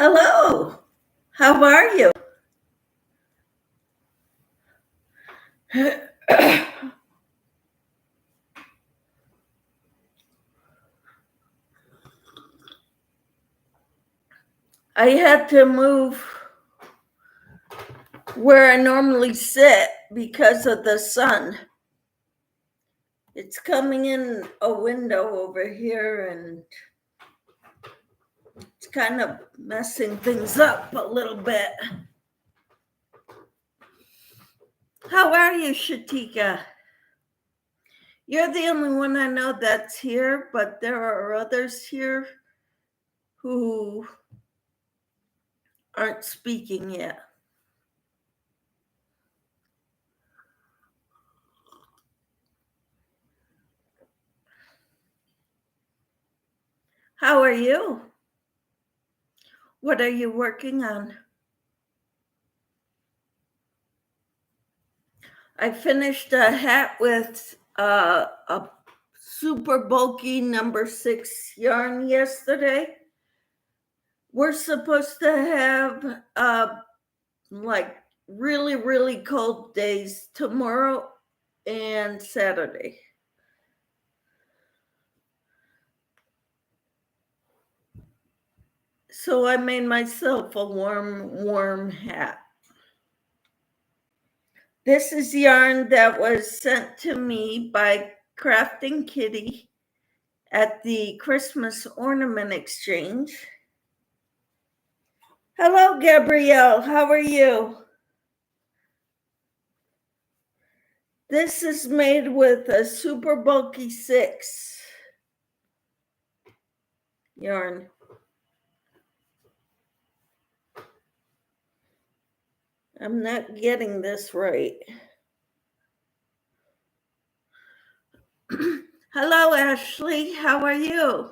Hello, how are you? I had to move where I normally sit because of the sun. It's coming in a window over here and it's kind of messing things up a little bit. How are you, Shatika? You're the only one I know that's here, but there are others here who aren't speaking yet. How are you? What are you working on? I finished a hat with a super bulky number 6 yarn yesterday. We're supposed to have like really, really cold days tomorrow and Saturday. So I made myself a warm hat. This is yarn that was sent to me by Crafting Kitty at the Christmas Ornament Exchange. Hello, Gabrielle. How are you? This is made with a super bulky 6 yarn. I'm not getting this right. Hello, Ashley. How are you?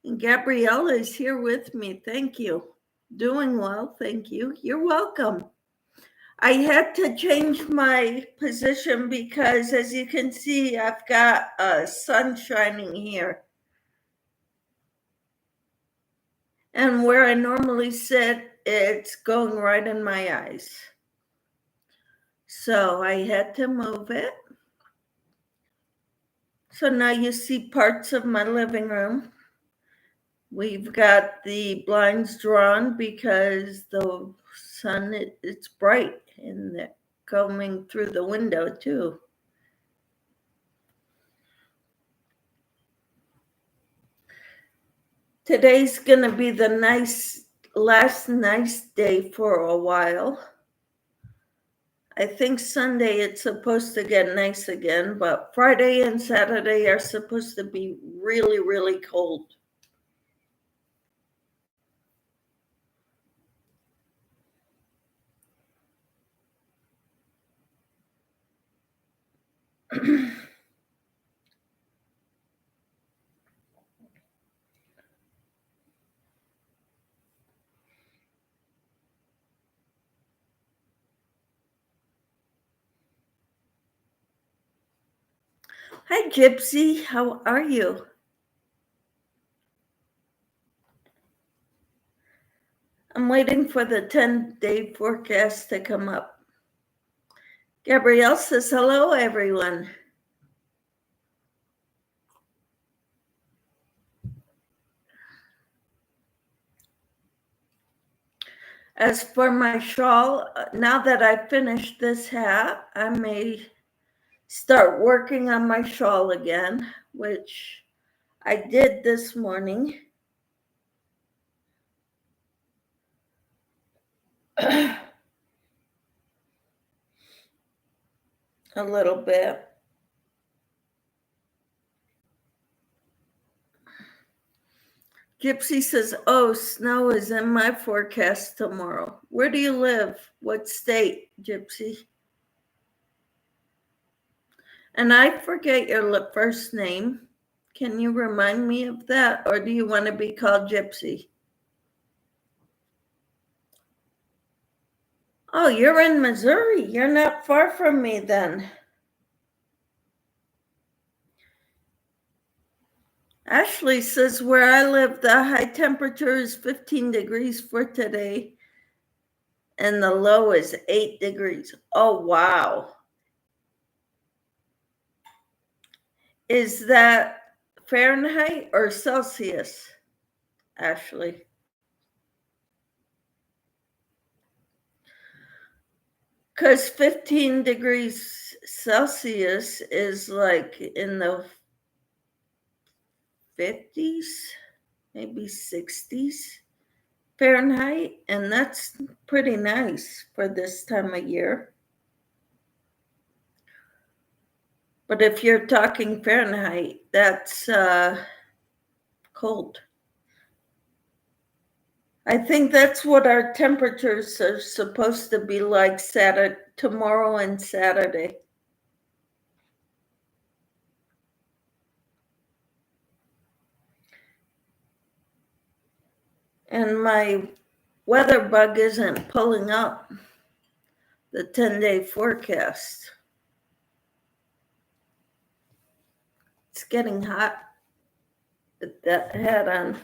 And Gabriella is here with me. Thank you. Doing well. Thank you. You're welcome. I had to change my position because, as you can see, I've got sun shining here. And where I normally sit, it's going right in my eyes. So I had to move it. So now you see parts of my living room. We've got the blinds drawn because the sun, it's bright and coming through the window too. Today's gonna be the last nice day for a while. I think Sunday it's supposed to get nice again, but Friday and Saturday are supposed to be really, really cold. Hi, Gypsy. How are you? I'm waiting for the 10-day forecast to come up. Gabrielle says, hello, everyone. As for my shawl, now that I finished this hat, I may start working on my shawl again, which I did this morning. A little bit. Gypsy says, oh, snow is in my forecast tomorrow. Where do you live? What state, Gypsy? And I forget your first name. Can you remind me of that? Or do you want to be called Gypsy? Oh, you're in Missouri. You're not far from me then. Ashley says, where I live, the high temperature is 15 degrees for today, and the low is 8 degrees. Oh, wow. Is that Fahrenheit or Celsius, Ashley? Because 15 degrees Celsius is like in the 50s, maybe 60s Fahrenheit, and that's pretty nice for this time of year. But if you're talking Fahrenheit, that's cold. I think that's what our temperatures are supposed to be like tomorrow and Saturday. And my weather bug isn't pulling up the 10-day forecast. It's getting hot with that hat on.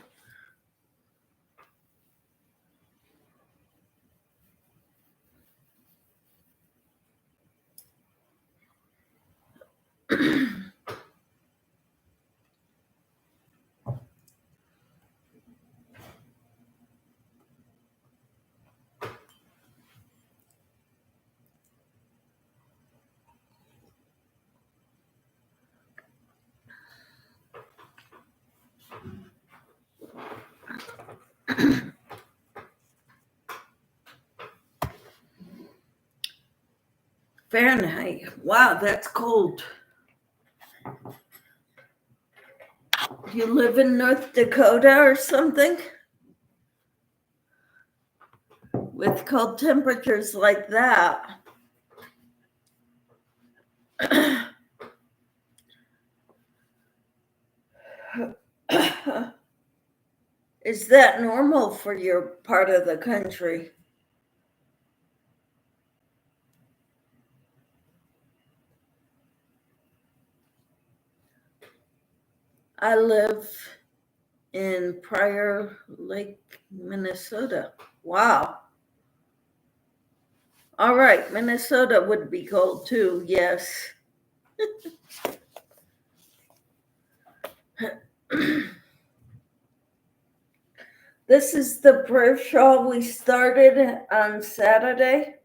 Fahrenheit. Wow, that's cold. You live in North Dakota or something? With cold temperatures like that. Is that normal for your part of the country? I live in Prior Lake, Minnesota. Wow. All right, Minnesota would be cold too, yes. This is the prayer shawl we started on Saturday.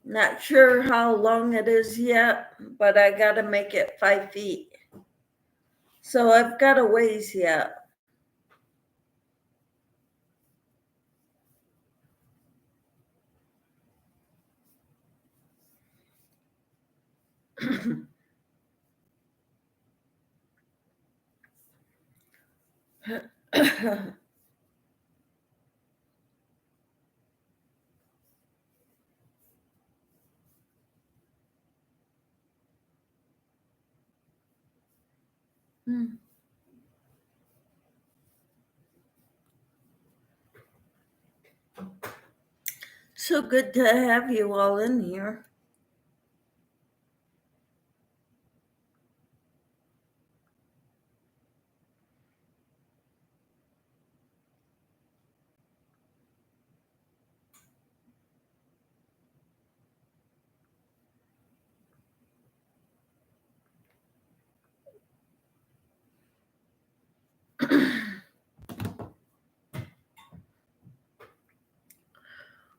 Not sure how long it is yet, but I got to make it 5 feet. So I've got a ways yet. So good to have you all in here.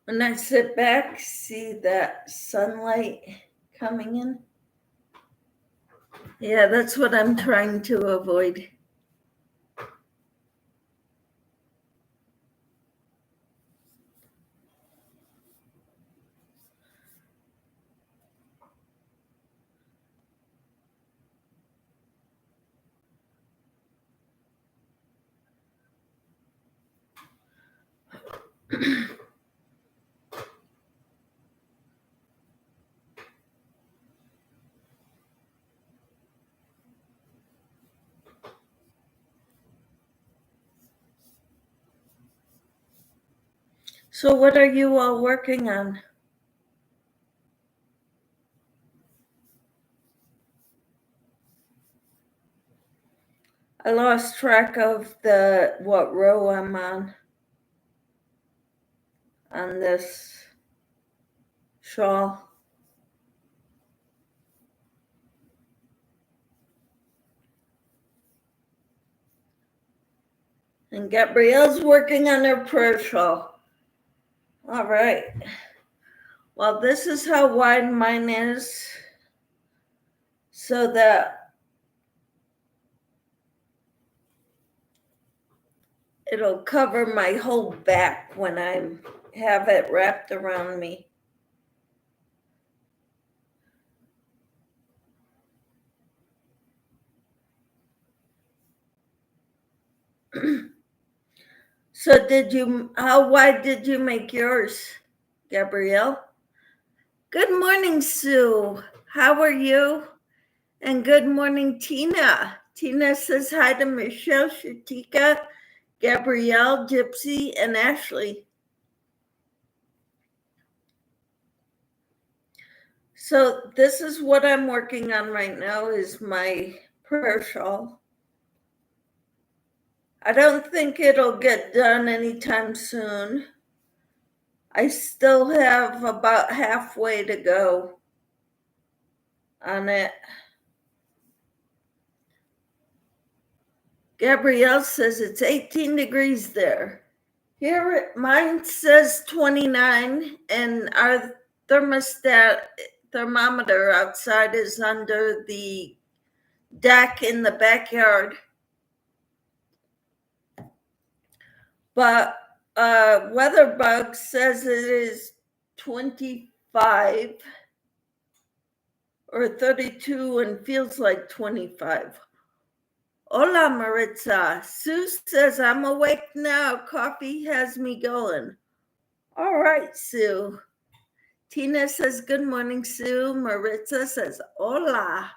When I sit back, see that sunlight coming in. Yeah, that's what I'm trying to avoid. So what are you all working on? I lost track of what row I'm on this shawl. And Gabrielle's working on her prayer shawl. All right. Well, this is how wide mine is, so that it'll cover my whole back when I have it wrapped around me. So how wide did you make yours, Gabrielle? Good morning, Sue. How are you? And good morning, Tina. Tina says hi to Michelle, Shatika, Gabrielle, Gypsy, and Ashley. So this is what I'm working on right now, is my prayer shawl. I don't think it'll get done anytime soon. I still have about halfway to go on it. Gabrielle says it's 18 degrees there. Here, mine says 29, and our thermometer outside is under the deck in the backyard. But WeatherBug says it is 25 or 32 and feels like 25. Hola, Maritza. Sue says, I'm awake now. Coffee has me going. All right, Sue. Tina says, good morning, Sue. Maritza says, hola.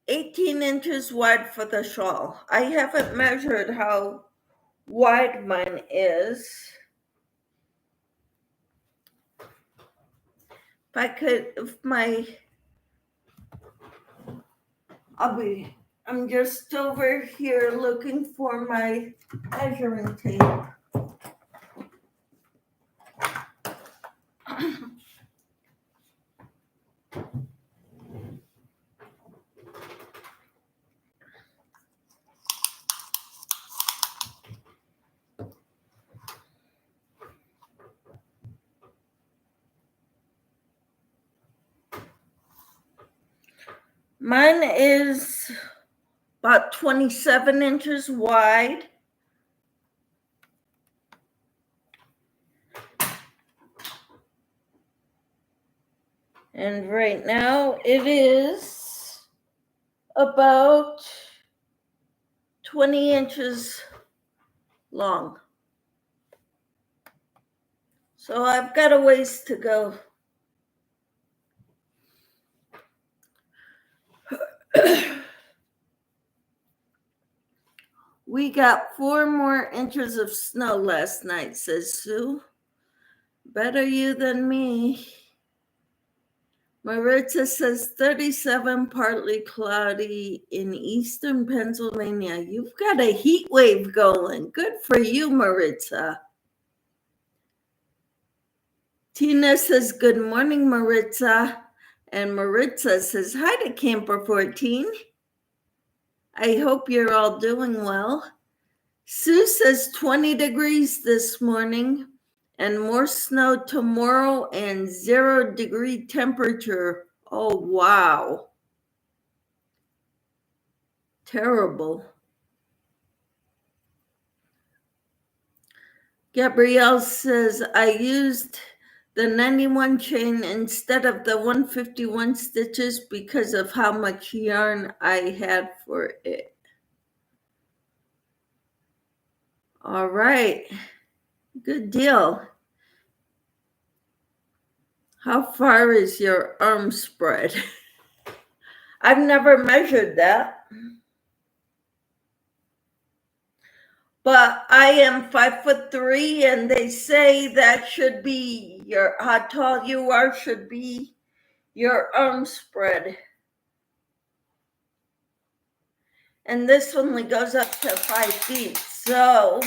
18 inches wide for the shawl. I haven't measured how wide mine is. I'm just over here looking for my measuring tape. Mine is about 27 inches wide. And right now it is about 20 inches long. So I've got a ways to go. We got 4 more inches of snow last night, says Sue. Better you than me. Maritza says 37, partly cloudy in eastern Pennsylvania. You've got a heat wave going. Good for you, Maritza. Tina says, good morning, Maritza. And Maritza says, hi to Camper 14. I hope you're all doing well. Sue says 20 degrees this morning and more snow tomorrow and 0-degree temperature. Oh, wow. Terrible. Gabrielle says, I used the 91 chain instead of the 151 stitches because of how much yarn I had for it. All right. Good deal. How far is your arm spread? I've never measured that. But I am 5'3", and they say that should be how tall you are should be your arm spread. And this only goes up to 5 feet. So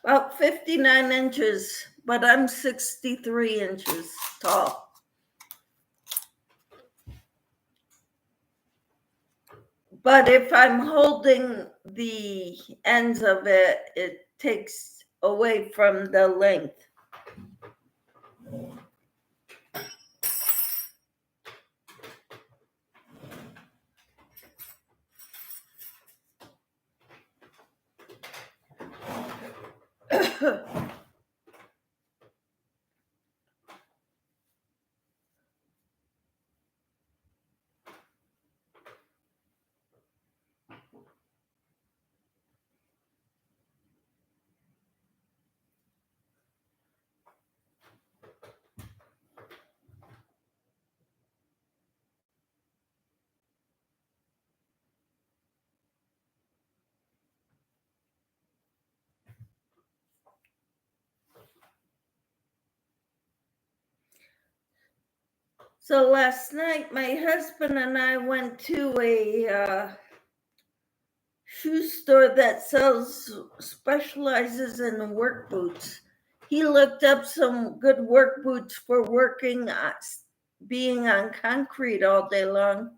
about 59 inches, but I'm 63 inches tall. But if I'm holding the ends of it, it takes away from the length. So last night, my husband and I went to a shoe store that specializes in work boots. He looked up some good work boots for working, being on concrete all day long.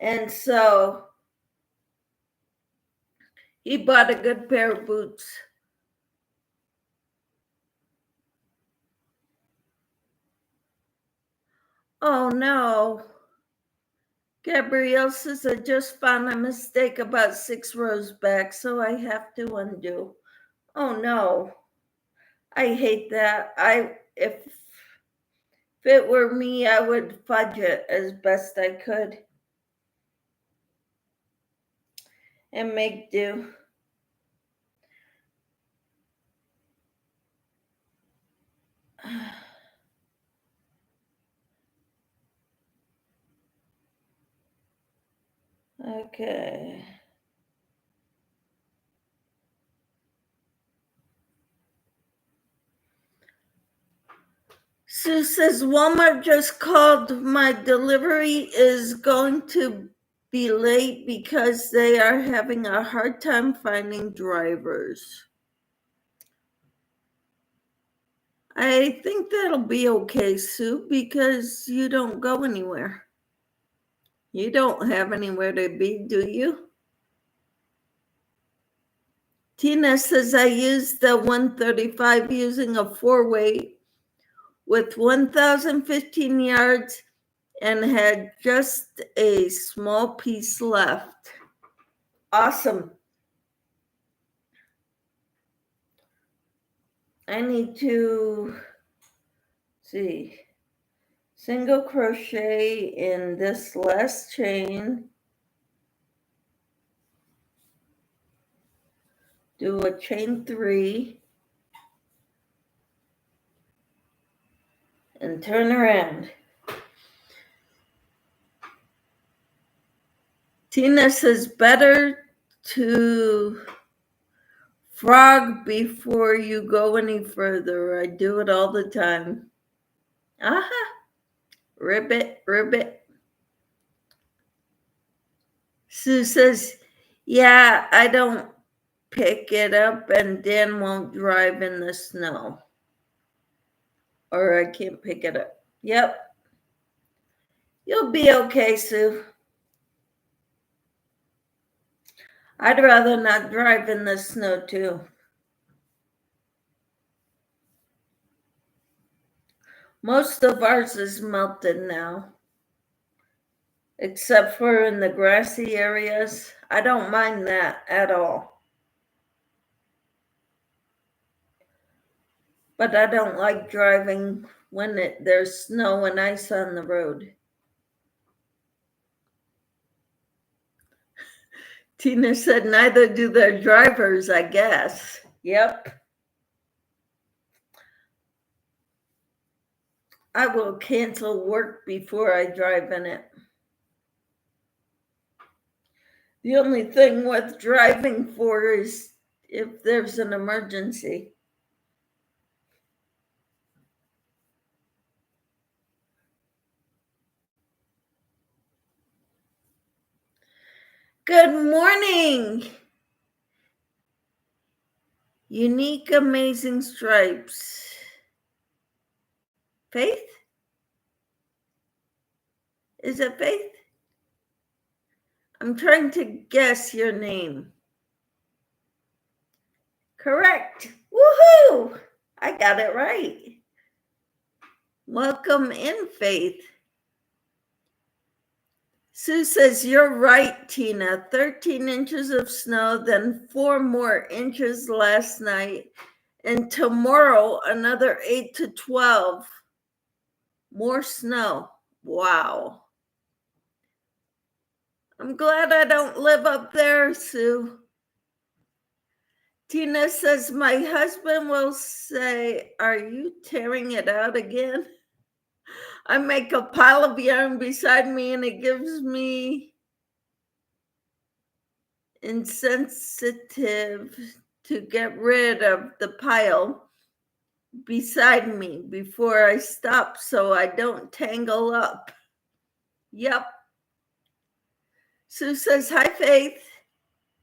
And so he bought a good pair of boots. Oh no. Gabrielle says I just found a mistake about 6 rows back, so I have to undo. Oh no. I hate that. If it were me, I would fudge it as best I could and make do. Okay. Sue says Walmart just called. My delivery is going to be late because they are having a hard time finding drivers. I think that'll be okay, Sue, because you don't go anywhere. You don't have anywhere to be, do you? Tina says I used the 135 using a 4-weight with 1,015 yards and had just a small piece left. Awesome. I need to see. Single crochet in this last chain. Do a chain 3. And turn around. Tina says better to frog before you go any further. I do it all the time. Aha. Ribbit, ribbit. Sue says, yeah, I don't pick it up and Dan won't drive in the snow. Or I can't pick it up. Yep. You'll be okay, Sue. I'd rather not drive in the snow, too. Most of ours is melted now, except for in the grassy areas. I don't mind that at all. But I don't like driving when there's snow and ice on the road. Tina said neither do their drivers, I guess. Yep. I will cancel work before I drive in it. The only thing worth driving for is if there's an emergency. Good morning. Unique, amazing stripes. Faith? Is it Faith? I'm trying to guess your name. Correct. Woohoo! I got it right. Welcome in, Faith. Sue says, you're right, Tina. 13 inches of snow, then 4 more inches last night. And tomorrow, another 8 to 12. More snow. Wow. I'm glad I don't live up there, Sue. Tina says, my husband will say, are you tearing it out again? I make a pile of yarn beside me and it gives me insensitive to get rid of the pile beside me before I stop so I don't tangle up. Yep. Sue says, hi, Faith.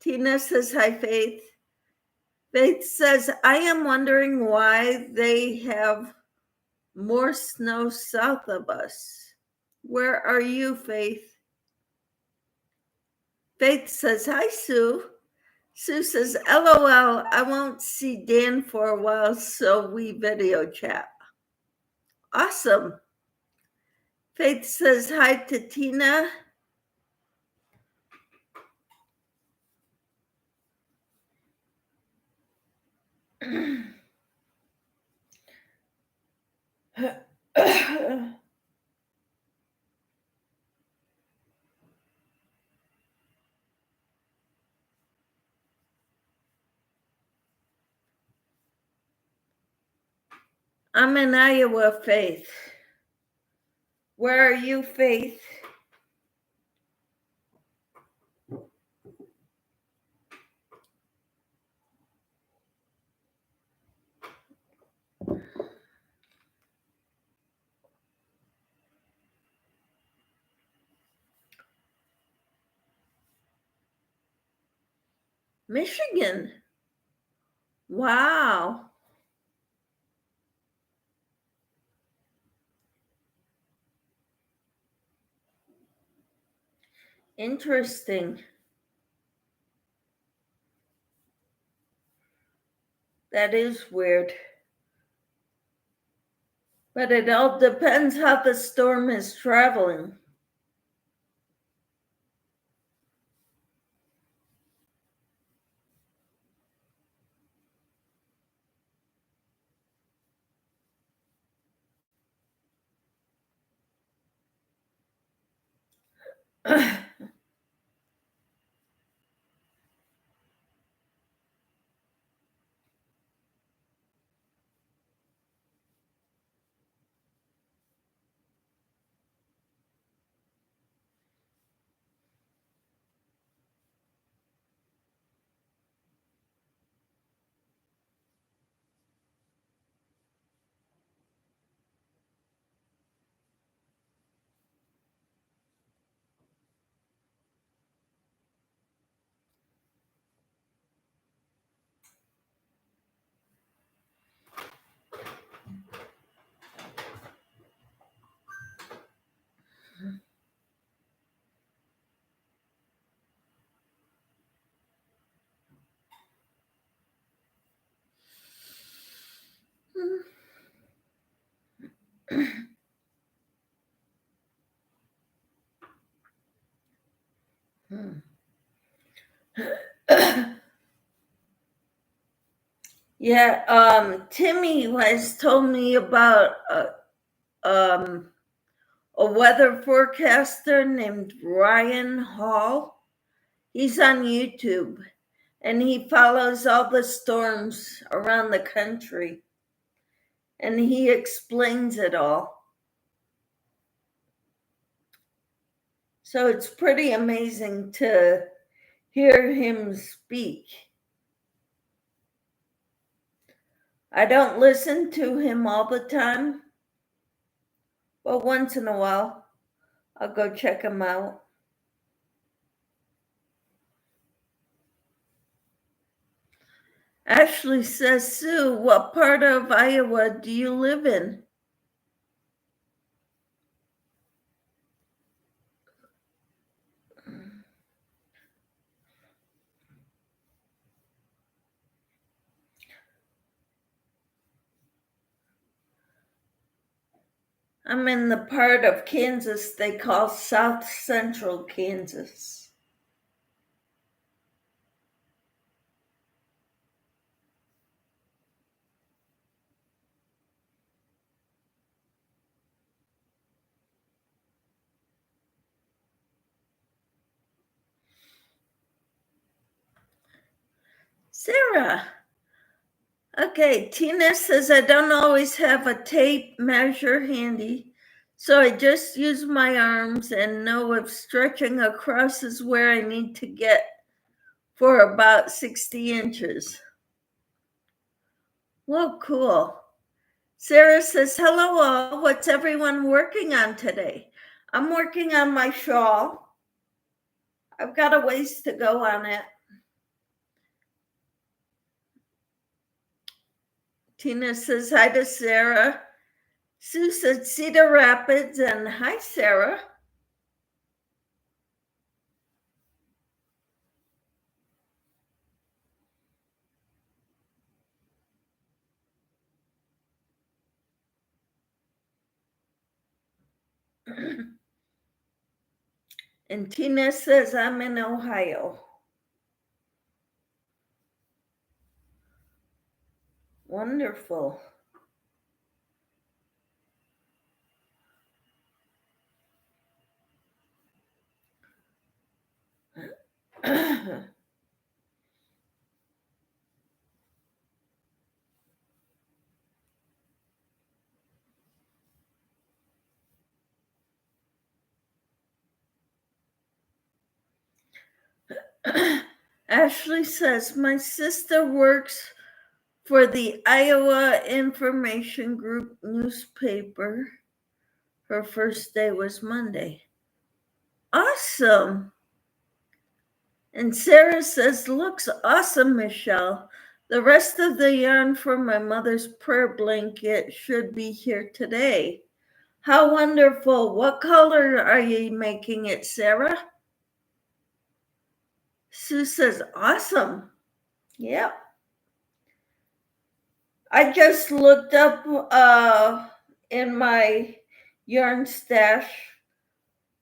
Tina says, hi, Faith. Faith says, I am wondering why they have more snow south of us. Where are you, Faith? Faith says, hi, Sue. Sue says, LOL, I won't see Dan for a while, so we video chat. Awesome. Faith says, hi to Tina. I'm in Iowa, Faith. Where are you, Faith? Michigan. Wow. Interesting. That is weird. But it all depends how the storm is traveling. Yeah, Timmy has told me about a weather forecaster named Ryan Hall. He's on YouTube and he follows all the storms around the country and he explains it all. So it's pretty amazing to hear him speak. I don't listen to him all the time, but once in a while, I'll go check him out. Ashley says, Sue, what part of Iowa do you live in? I'm in the part of Kansas they call South Central Kansas. Sarah. Okay, Tina says, I don't always have a tape measure handy, so I just use my arms and know if stretching across is where I need to get for about 60 inches. Well, cool. Sarah says, hello all, what's everyone working on today? I'm working on my shawl. I've got a ways to go on it. Tina says, hi to Sarah. Sue says, Cedar Rapids, and hi, Sarah. And Tina says, I'm in Ohio. Wonderful. Ashley says, my sister works for the Iowa Information Group newspaper. Her first day was Monday. Awesome. And Sarah says, looks awesome, Michelle. The rest of the yarn for my mother's prayer blanket should be here today. How wonderful. What color are you making it, Sarah? Sue says, awesome. Yep. I just looked up in my yarn stash,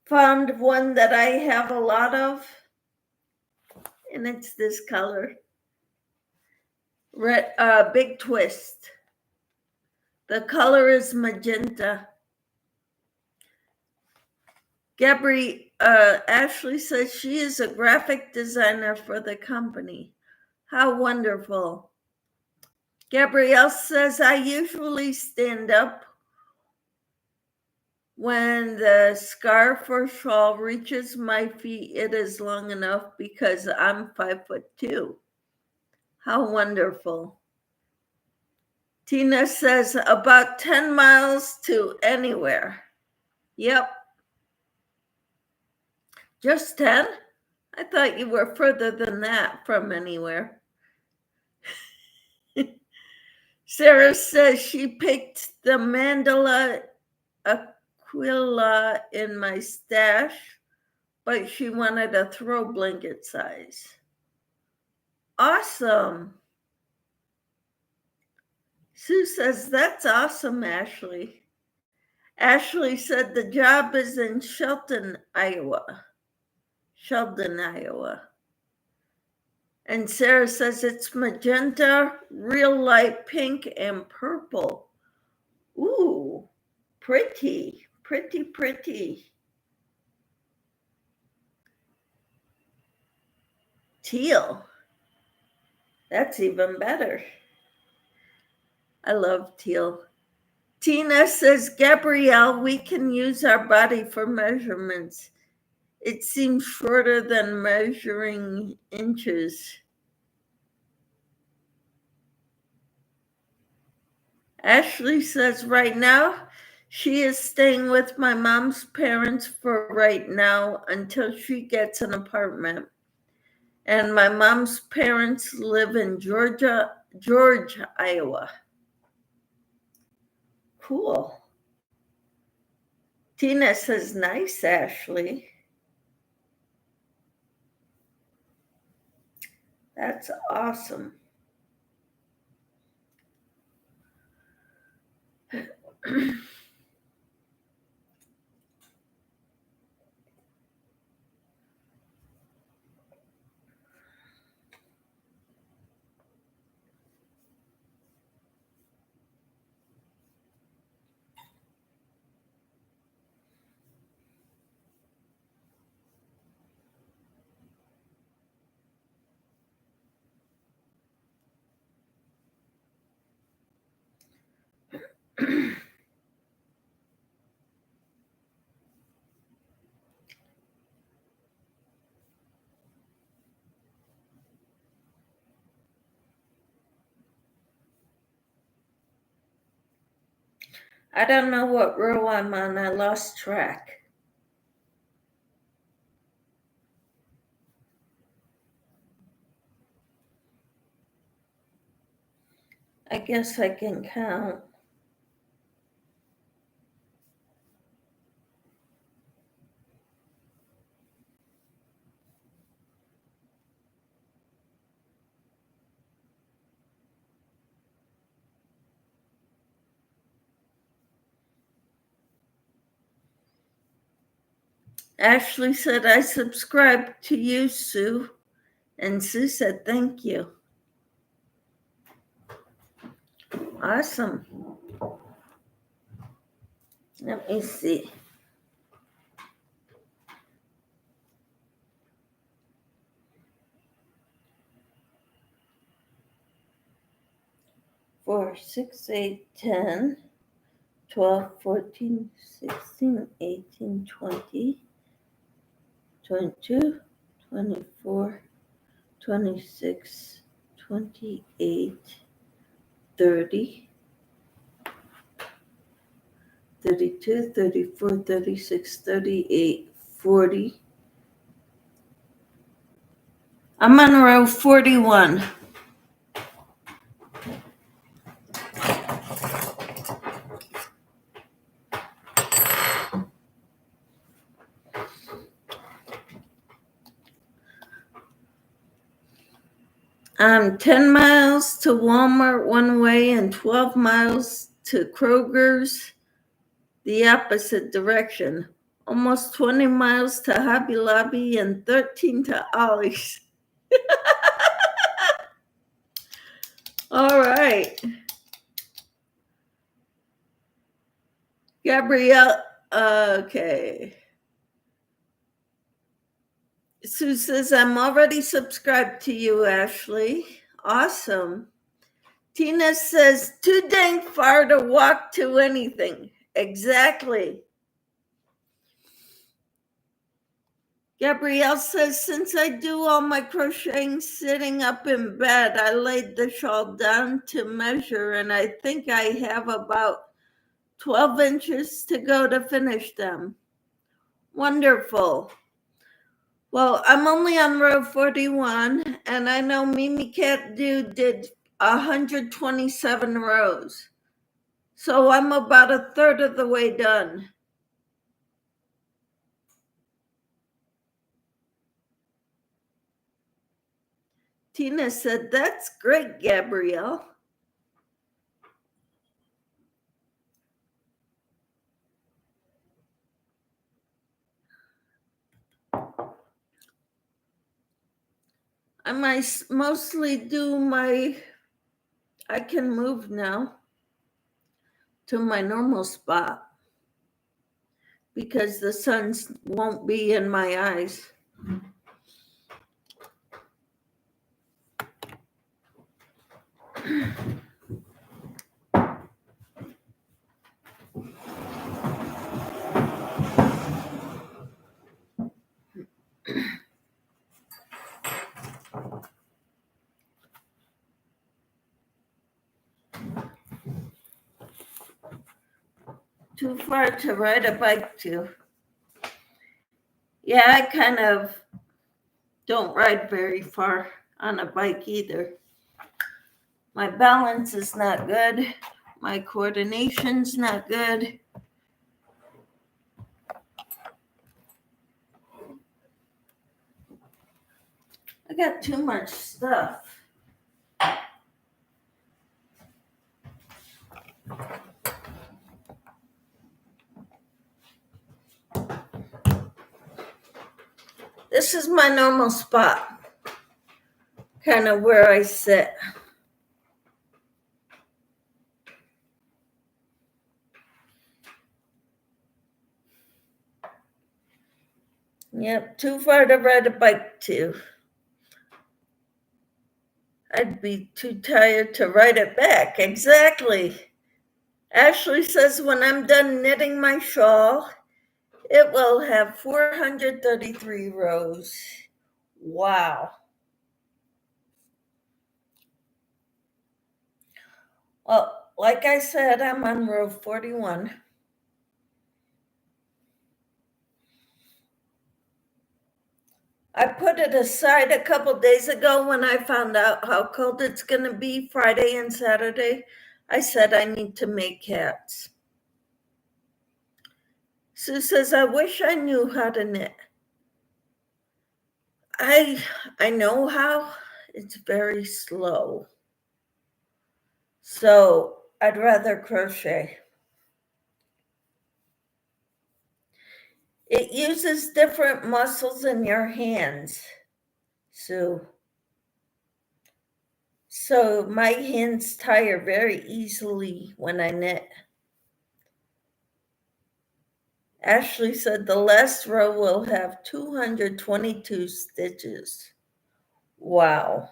found one that I have a lot of, and it's this color. Red, big twist. The color is magenta. Ashley says she is a graphic designer for the company. How wonderful. Gabrielle says, I usually stand up when the scarf or shawl reaches my feet. It is long enough because I'm 5'2". How wonderful. Tina says, about 10 miles to anywhere. Yep. Just 10? I thought you were further than that from anywhere. Sarah says she picked the mandala Aquila in my stash, but she wanted a throw blanket size. Awesome. Sue says, that's awesome, Ashley. Ashley said the job is in Sheldon, Iowa. And Sarah says it's magenta, real light pink, and purple. Ooh, pretty, pretty, pretty. Teal. That's even better. I love teal. Tina says, Gabrielle, we can use our body for measurements. It seems shorter than measuring inches. Ashley says, right now, she is staying with my mom's parents for right now until she gets an apartment. And my mom's parents live in Georgia George, Iowa. Cool. Tina says, nice, Ashley. That's awesome. I don't know what row I'm on. I lost track. I guess I can count. Ashley said, I subscribe to you, Sue. And Sue said, thank you. Awesome. Let me see. Four, 6, 8, 10, 12, 14, 16, 18, 20, 22, 24, 26, 28, 30, 32, 34, 36, 38, 40. I'm on row 41. I'm 10 miles to Walmart one way and 12 miles to Kroger's the opposite direction. Almost 20 miles to Hobby Lobby and 13 to Ollie's. All right. Gabrielle, okay. Sue says, I'm already subscribed to you, Ashley. Awesome. Tina says, too dang far to walk to anything. Exactly. Gabrielle says, since I do all my crocheting sitting up in bed, I laid the shawl down to measure, and I think I have about 12 inches to go to finish them. Wonderful. Well, I'm only on row 41, and I know Mimi Cat Dude did 127 rows. So I'm about a third of the way done. Tina said, that's great, Gabrielle. I might mostly do I can move now to my normal spot because the sun won't be in my eyes. Too far to ride a bike to. Yeah, I kind of don't ride very far on a bike either. My balance is not good. My coordination's not good. I got too much stuff. This is my normal spot, kind of where I sit. Yep, too far to ride a bike to. I'd be too tired to ride it back. Exactly. Ashley says when I'm done knitting my shawl, it will have 433 rows. Wow. Well, like I said, I'm on row 41. I put it aside a couple days ago when I found out how cold it's going to be Friday and Saturday. I said I need to make hats. Sue says, I wish I knew how to knit. I know how. It's very slow. So I'd rather crochet. It uses different muscles in your hands, Sue. So my hands tire very easily when I knit. Ashley said the last row will have 222 stitches. Wow.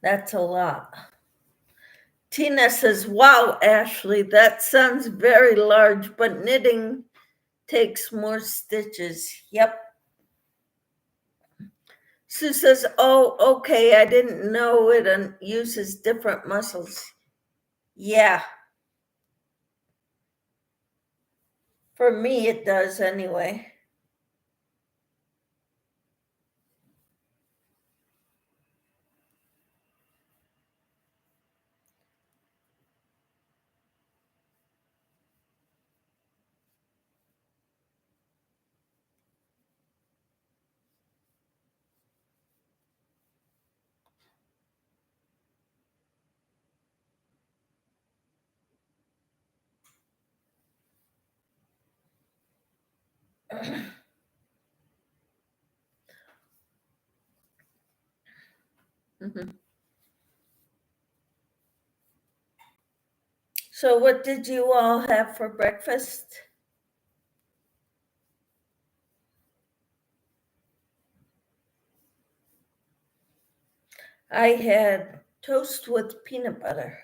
That's a lot. Tina says, wow, Ashley, that sounds very large, but knitting takes more stitches. Yep. Sue says, oh, okay, I didn't know it uses different muscles. Yeah. For me, it does anyway. Mm-hmm. So what did you all have for breakfast? I had toast with peanut butter.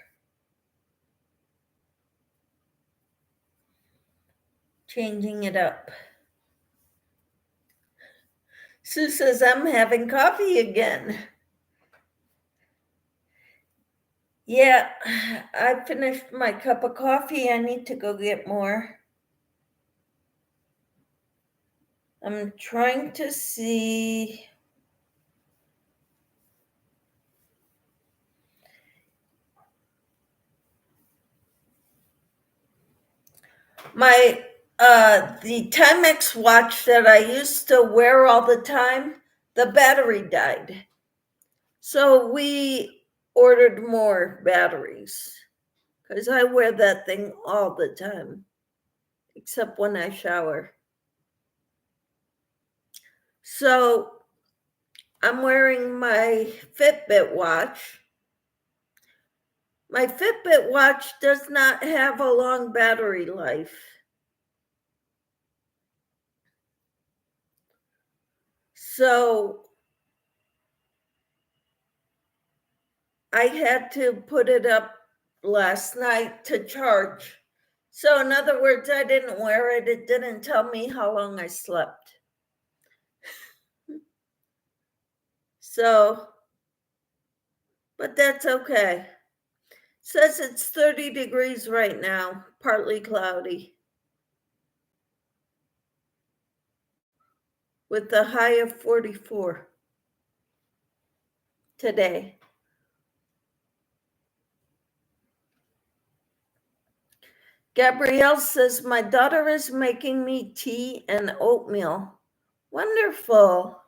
Changing it up. Sue says, I'm having coffee again. Yeah, I finished my cup of coffee. I need to go get more. I'm trying to see. The Timex watch that I used to wear all the time, the battery died. So we ordered more batteries because I wear that thing all the time, except when I shower. So I'm wearing my Fitbit watch. My Fitbit watch does not have a long battery life. So I had to put it up last night to charge. So in other words, I didn't wear it. It didn't tell me how long I slept. So, but that's okay. Says it's 30 degrees right now, partly cloudy, with a high of 44 today. Gabrielle says, my daughter is making me tea and oatmeal. Wonderful.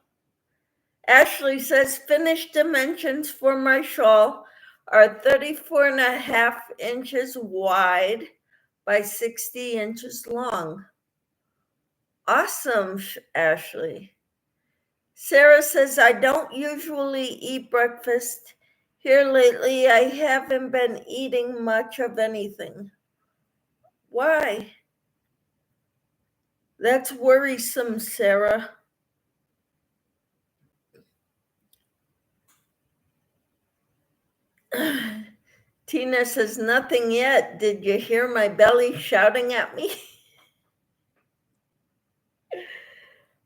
Ashley says, finished dimensions for my shawl are 34.5 inches wide by 60 inches long. Awesome, Ashley. Sarah says, I don't usually eat breakfast. Here lately, I haven't been eating much of anything. Why? That's worrisome, Sarah. Tina says, nothing yet. Did you hear my belly shouting at me?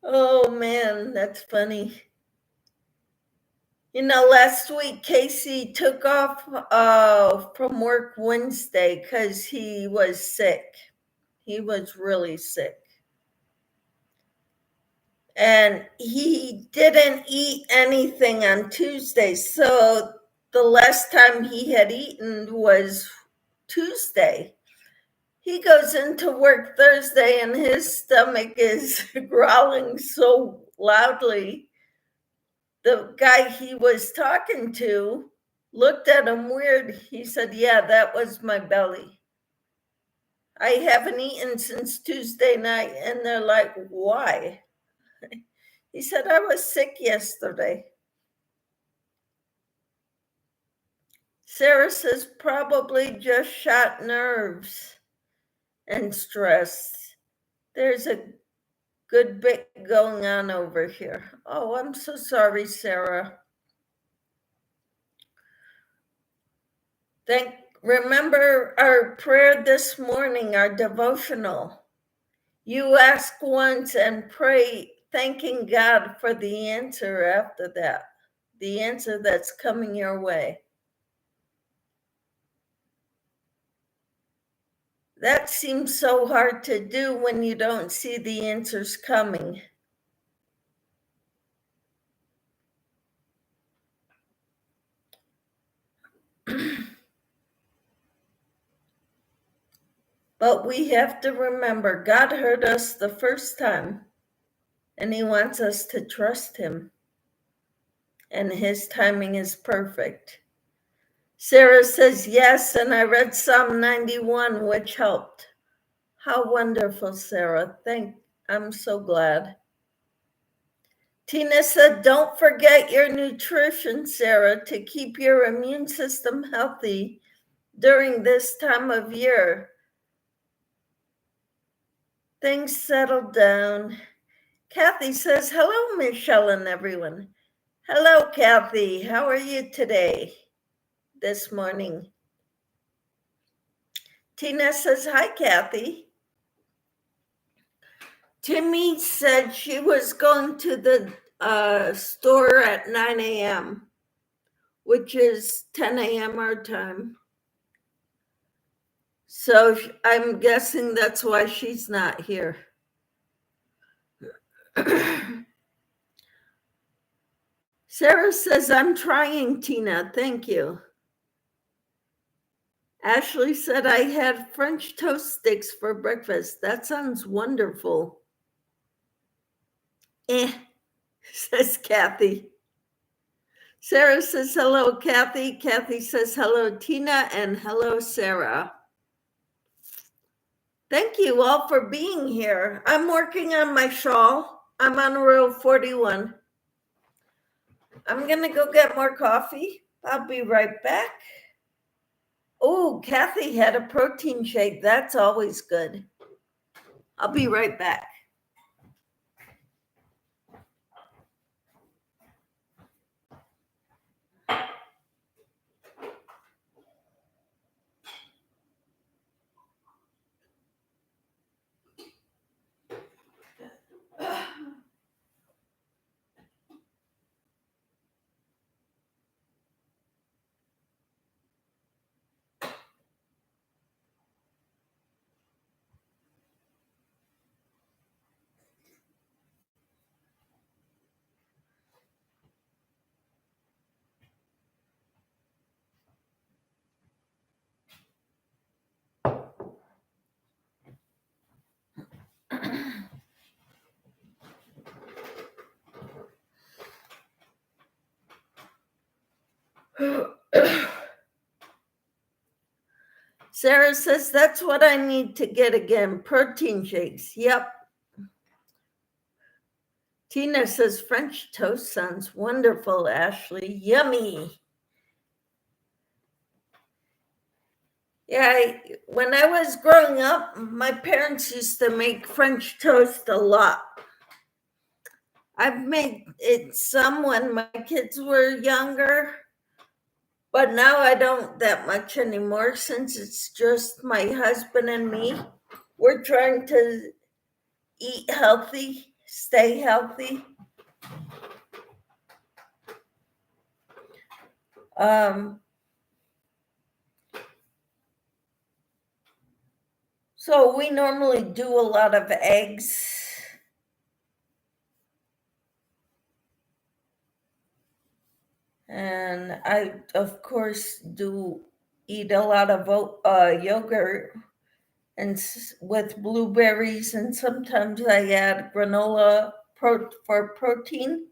Oh man, that's funny. You know, last week Casey took off from work Wednesday because he was sick. He was really sick. And he didn't eat anything on Tuesday. So the last time he had eaten was Tuesday. He goes into work Thursday and his stomach is growling so loudly. The guy he was talking to looked at him weird. He said, yeah, that was my belly. I haven't eaten since Tuesday night. And they're like, why? He said, I was sick yesterday. Sarah says, probably just shot nerves and stress. There's a good bit going on over here. Oh, I'm so sorry, Sarah. Remember our prayer this morning, our devotional. You ask once and pray, thanking God for the answer after that, the answer that's coming your way. That seems so hard to do when you don't see the answers coming. But we have to remember God heard us the first time, and He wants us to trust Him, and His timing is perfect. Sarah says, yes, and I read Psalm 91, which helped. How wonderful, Sarah. I'm so glad. Tina said, don't forget your nutrition, Sarah, to keep your immune system healthy during this time of year. Things settle down. Kathy says, hello, Michelle and everyone. Hello, Kathy. How are you today, this morning? Tina says, hi, Kathy. Timmy said she was going to the store at 9 a.m., which is 10 a.m. our time. So I'm guessing that's why she's not here. Sarah says, I'm trying, Tina. Thank you. Ashley said, I had French toast sticks for breakfast. That sounds wonderful. Says Kathy. Sarah says, hello, Kathy. Kathy says, hello, Tina, and hello, Sarah. Thank you all for being here. I'm working on my shawl. I'm on row 41. I'm going to go get more coffee. I'll be right back. Oh, Kathy had a protein shake. That's always good. I'll be right back. Sarah says, that's what I need to get again, protein shakes. Yep. Tina says, French toast sounds wonderful, Ashley. Yummy. Yeah, when I was growing up, my parents used to make French toast a lot. I've made it some when my kids were younger, but now I don't that much anymore since it's just my husband and me. We're trying to eat healthy, stay healthy. So we normally do a lot of eggs. And I, of course, do eat a lot of yogurt and with blueberries, and sometimes I add granola for protein.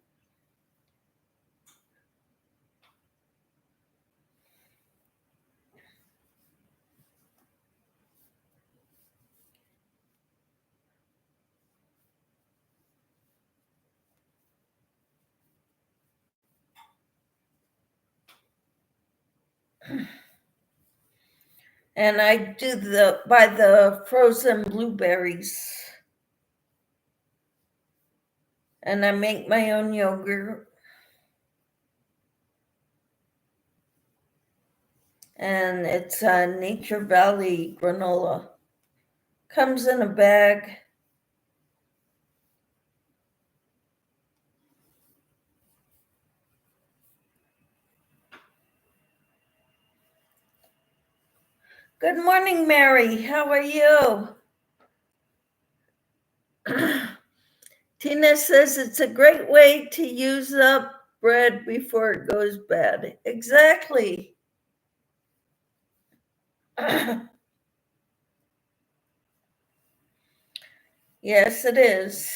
And I do buy the frozen blueberries. And I make my own yogurt. And it's a Nature Valley granola. Comes in a bag. Good morning, Mary. How are you? Tina says it's a great way to use up bread before it goes bad. Exactly. Yes, it is.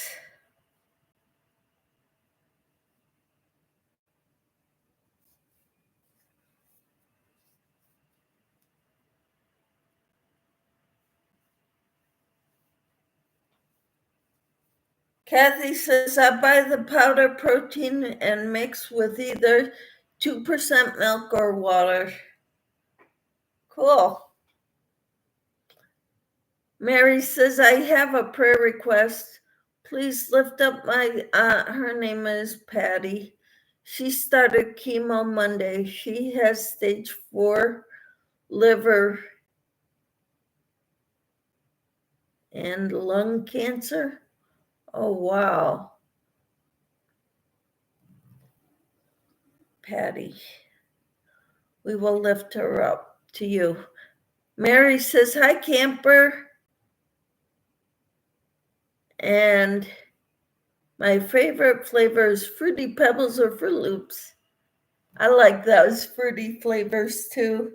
Kathy says, I buy the powder protein and mix with either 2% milk or water. Cool. Mary says, I have a prayer request. Please lift up my her name is Patty. She started chemo Monday. She has stage 4 liver and lung cancer. Oh, wow. Patty, we will lift her up to you. Mary says, hi, camper. And my favorite flavor is Fruity Pebbles or Fruit Loops. I like those fruity flavors too.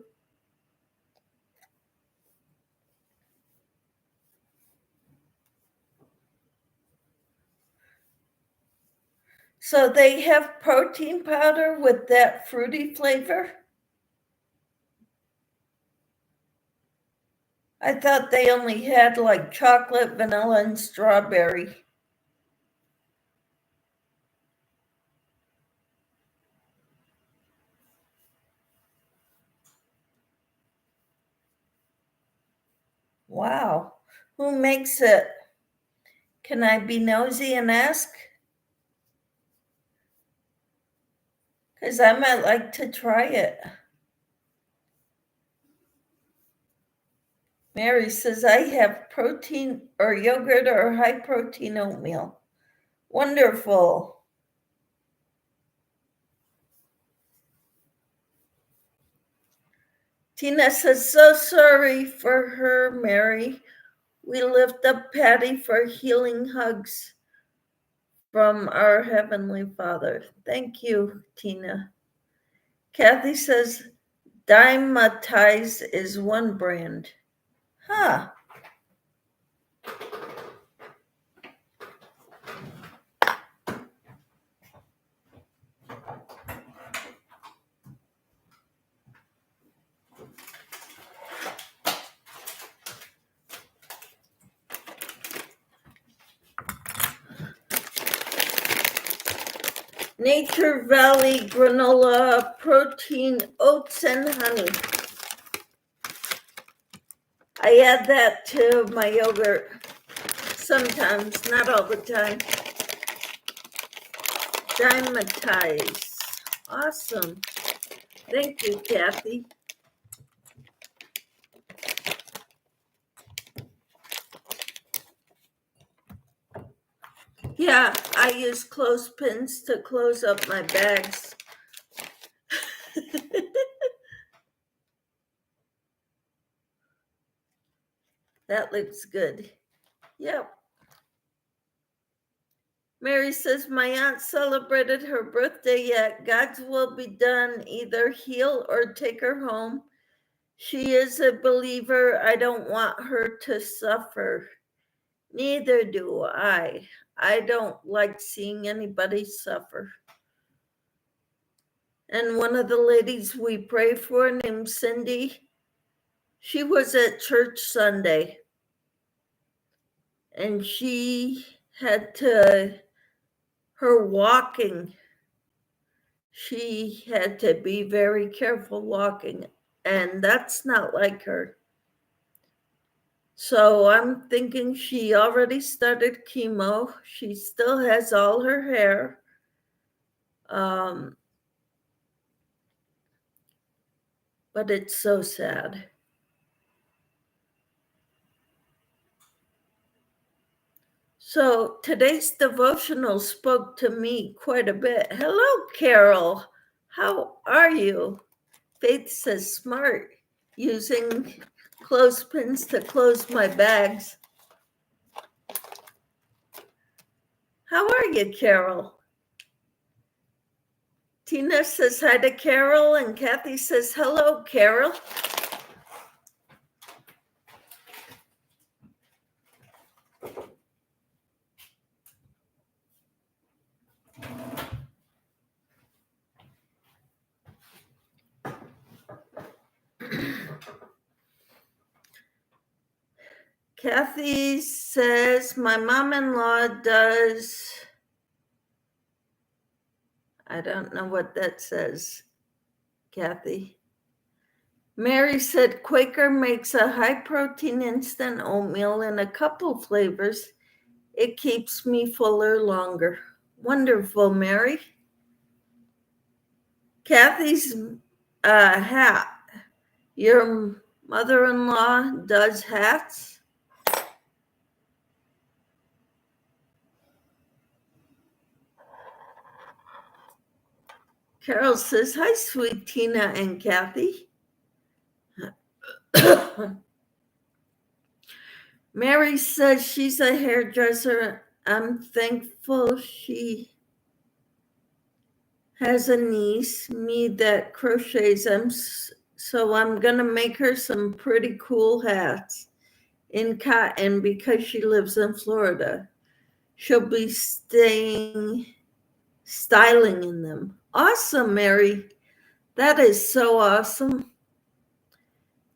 So they have protein powder with that fruity flavor? I thought they only had like chocolate, vanilla, and strawberry. Wow. Who makes it? Can I be nosy and ask? Because I might like to try it. Mary says, I have protein or yogurt or high protein oatmeal. Wonderful. Tina says, so sorry for her, Mary. We lift up Patty for healing hugs from our Heavenly Father. Thank you, Tina. Kathy says, Dymatize is one brand. Huh. Nature Valley granola, protein, oats, and honey. I add that to my yogurt sometimes, not all the time. Dymatize. Awesome. Thank you, Kathy. Yeah, I use clothespins to close up my bags. That looks good. Yep. Mary says, my aunt celebrated her birthday yet. God's will be done. Either heal or take her home. She is a believer. I don't want her to suffer. Neither do I. I don't like seeing anybody suffer. And one of the ladies we pray for, named Cindy, she was at church Sunday. And she had to, her walking, she had to be very careful walking. And that's not like her. So I'm thinking she already started chemo. She still has all her hair. But it's so sad. So today's devotional spoke to me quite a bit. Hello, Carol. How are you? Faith says smart, using clothespins to close my bags. How are you, Carol? Tina says hi to Carol, and Kathy says hello, Carol. Kathy says my mom-in-law does, I don't know what that says, Kathy. Mary said Quaker makes a high-protein instant oatmeal in a couple flavors. It keeps me fuller longer. Wonderful, Mary. Kathy's hat. Your mother-in-law does hats? Carol says, hi, sweet Tina and Kathy. Mary says she's a hairdresser. I'm thankful she has a niece, me, that crochets. So I'm going to make her some pretty cool hats in cotton because she lives in Florida. She'll be styling in them. Awesome, Mary. That is so awesome.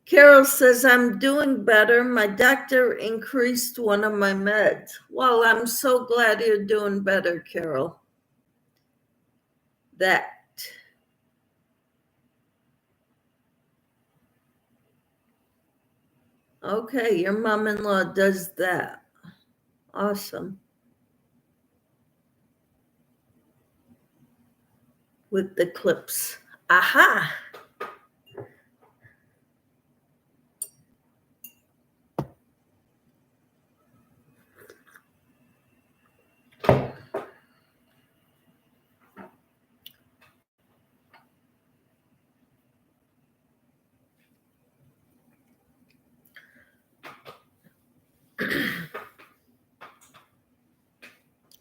Carol says, I'm doing better. My doctor increased one of my meds. Well, I'm so glad you're doing better, Carol. That. Okay, your mom-in-law does that. Awesome. With the clips. Aha!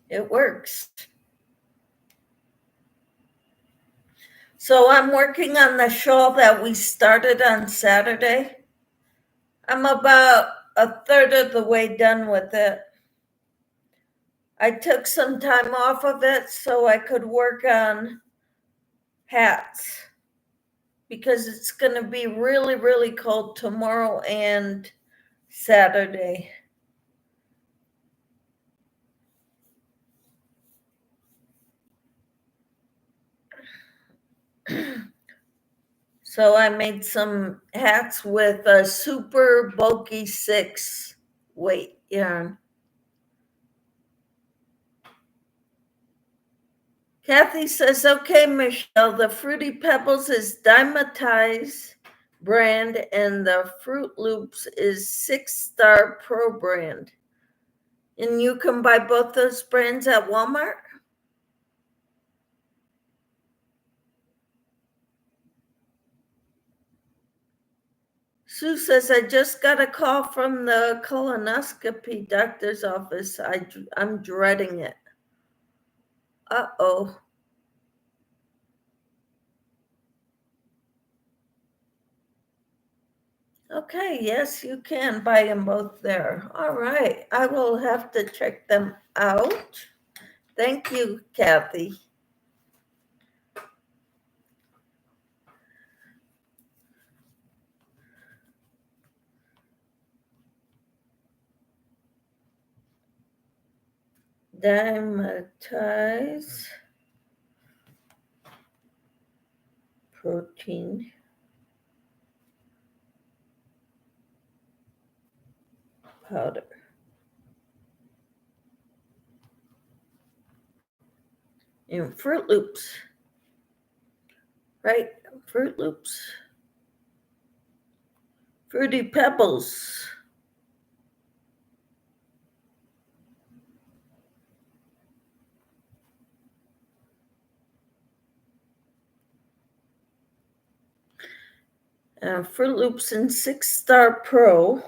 It works. So I'm working on the shawl that we started on Saturday. I'm about a third of the way done with it. I took some time off of it so I could work on hats because it's going to be really, really cold tomorrow and Saturday. So I made some hats with a super bulky 6 weight yarn. Kathy says, okay, Michelle, the Fruity Pebbles is Dymatize brand and the Fruit Loops is 6-Star Pro brand. And you can buy both those brands at Walmart? Sue says, I just got a call from the colonoscopy doctor's office. I'm dreading it. Uh-oh. Okay, yes, you can buy them both there. All right, I will have to check them out. Thank you, Kathy. Dymatize protein powder. And Fruit Loops, right? Fruit Loops. Fruity Pebbles. Fruit Loops and 6-Star Pro.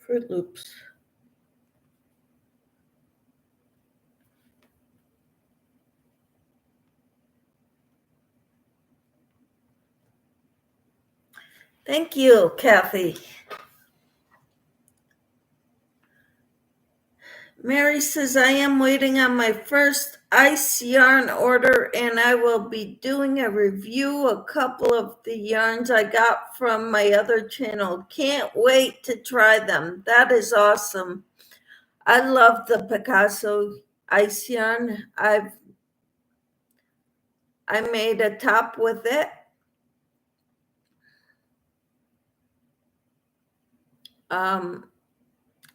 Fruit Loops. Thank you, Kathy. Mary says, I am waiting on my first ice yarn order and I will be doing a review, a couple of the yarns I got from my other channel. Can't wait to try them. That is awesome. I love the Picasso ice yarn. I made a top with it.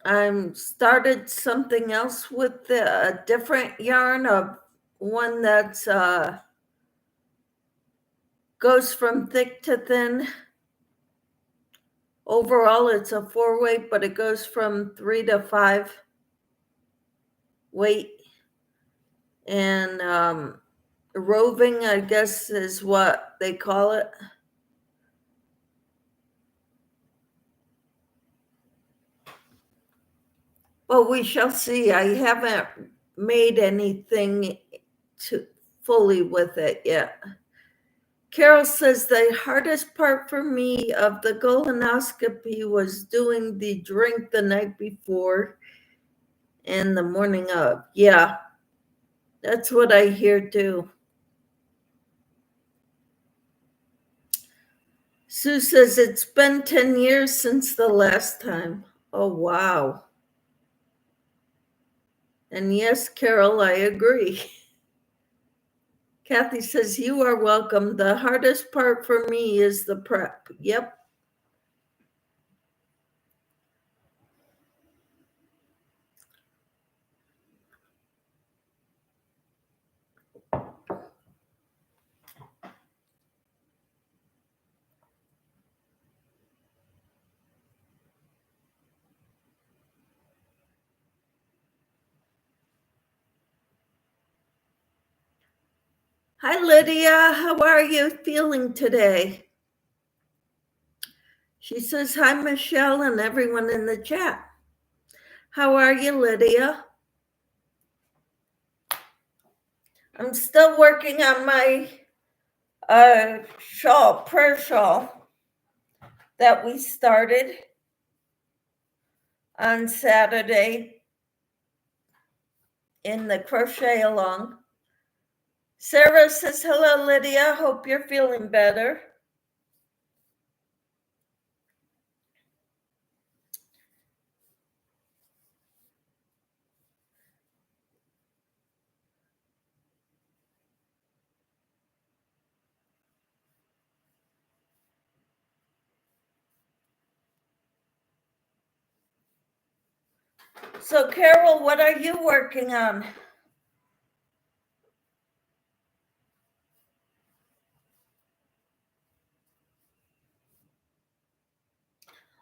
I started something else with a different yarn, of one that's goes from thick to thin. Overall, it's a 4-weight, but it goes from 3 to 5 weight. And roving, I guess, is what they call it. Well, we shall see. I haven't made anything fully with it yet. Carol says the hardest part for me of the colonoscopy was doing the drink the night before and the morning of. Yeah, that's what I hear too. Sue says it's been 10 years since the last time. Oh, wow. And yes, Carol, I agree. Kathy says, you are welcome. The hardest part for me is the prep. Yep. Hi, Lydia. How are you feeling today? She says, hi, Michelle, and everyone in the chat. How are you, Lydia? I'm still working on my shawl, prayer shawl that we started on Saturday in the crochet along. Sarah says, hello, Lydia. Hope you're feeling better. So, Carol, what are you working on?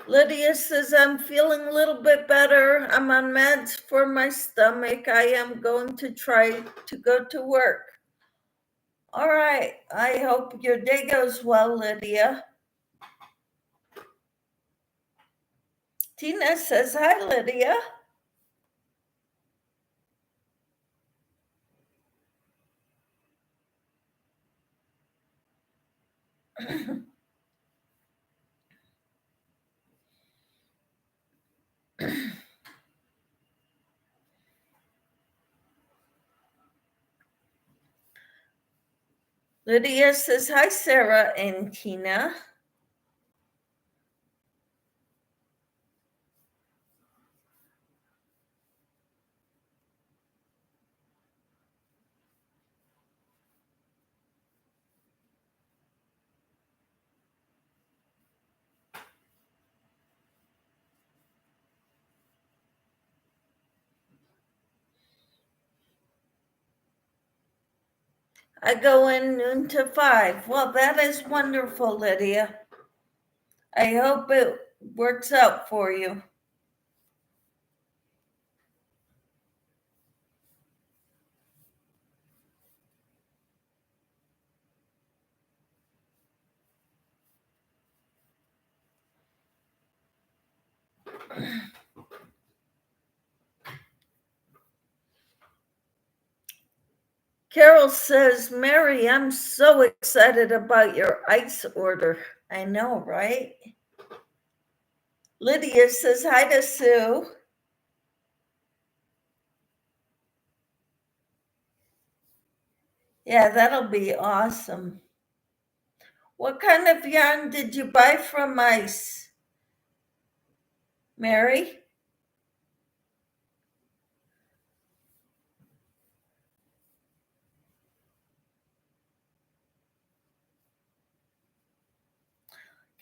Lydia says, I'm feeling a little bit better. I'm on meds for my stomach. I am going to try to go to work. All right. I hope your day goes well, Lydia. Tina says, hi, Lydia. Lydia says, hi, Sarah and Tina. I go in noon to 5. Well, that is wonderful, Lydia. I hope it works out for you. Carol says, Mary, I'm so excited about your ice order. I know, right? Lydia says, hi to Sue. Yeah, that'll be awesome. What kind of yarn did you buy from Ice, Mary?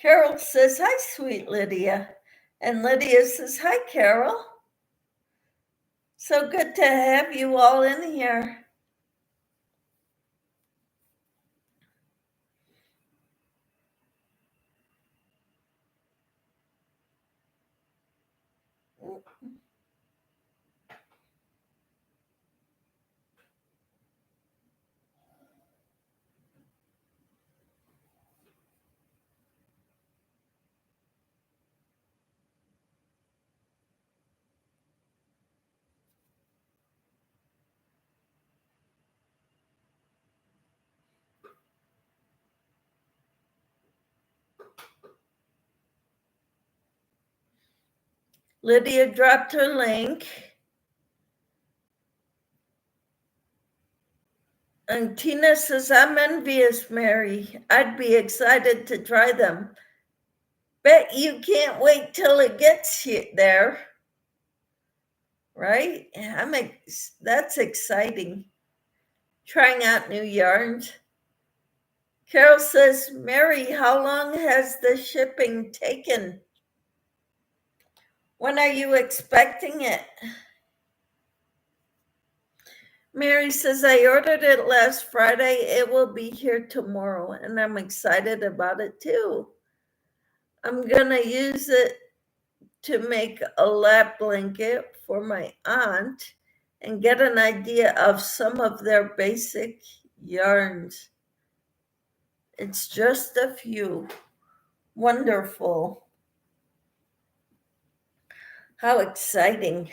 Carol says, hi, sweet Lydia. And Lydia says, hi, Carol. So good to have you all in here. Lydia dropped her link. And Tina says, I'm envious, Mary. I'd be excited to try them. Bet you can't wait till it gets there. Right? That's exciting. Trying out new yarns. Carol says, Mary, how long has the shipping taken? When are you expecting it? Mary says, I ordered it last Friday. It will be here tomorrow, and I'm excited about it too. I'm going to use it to make a lap blanket for my aunt and get an idea of some of their basic yarns. It's just a few. Wonderful. How exciting.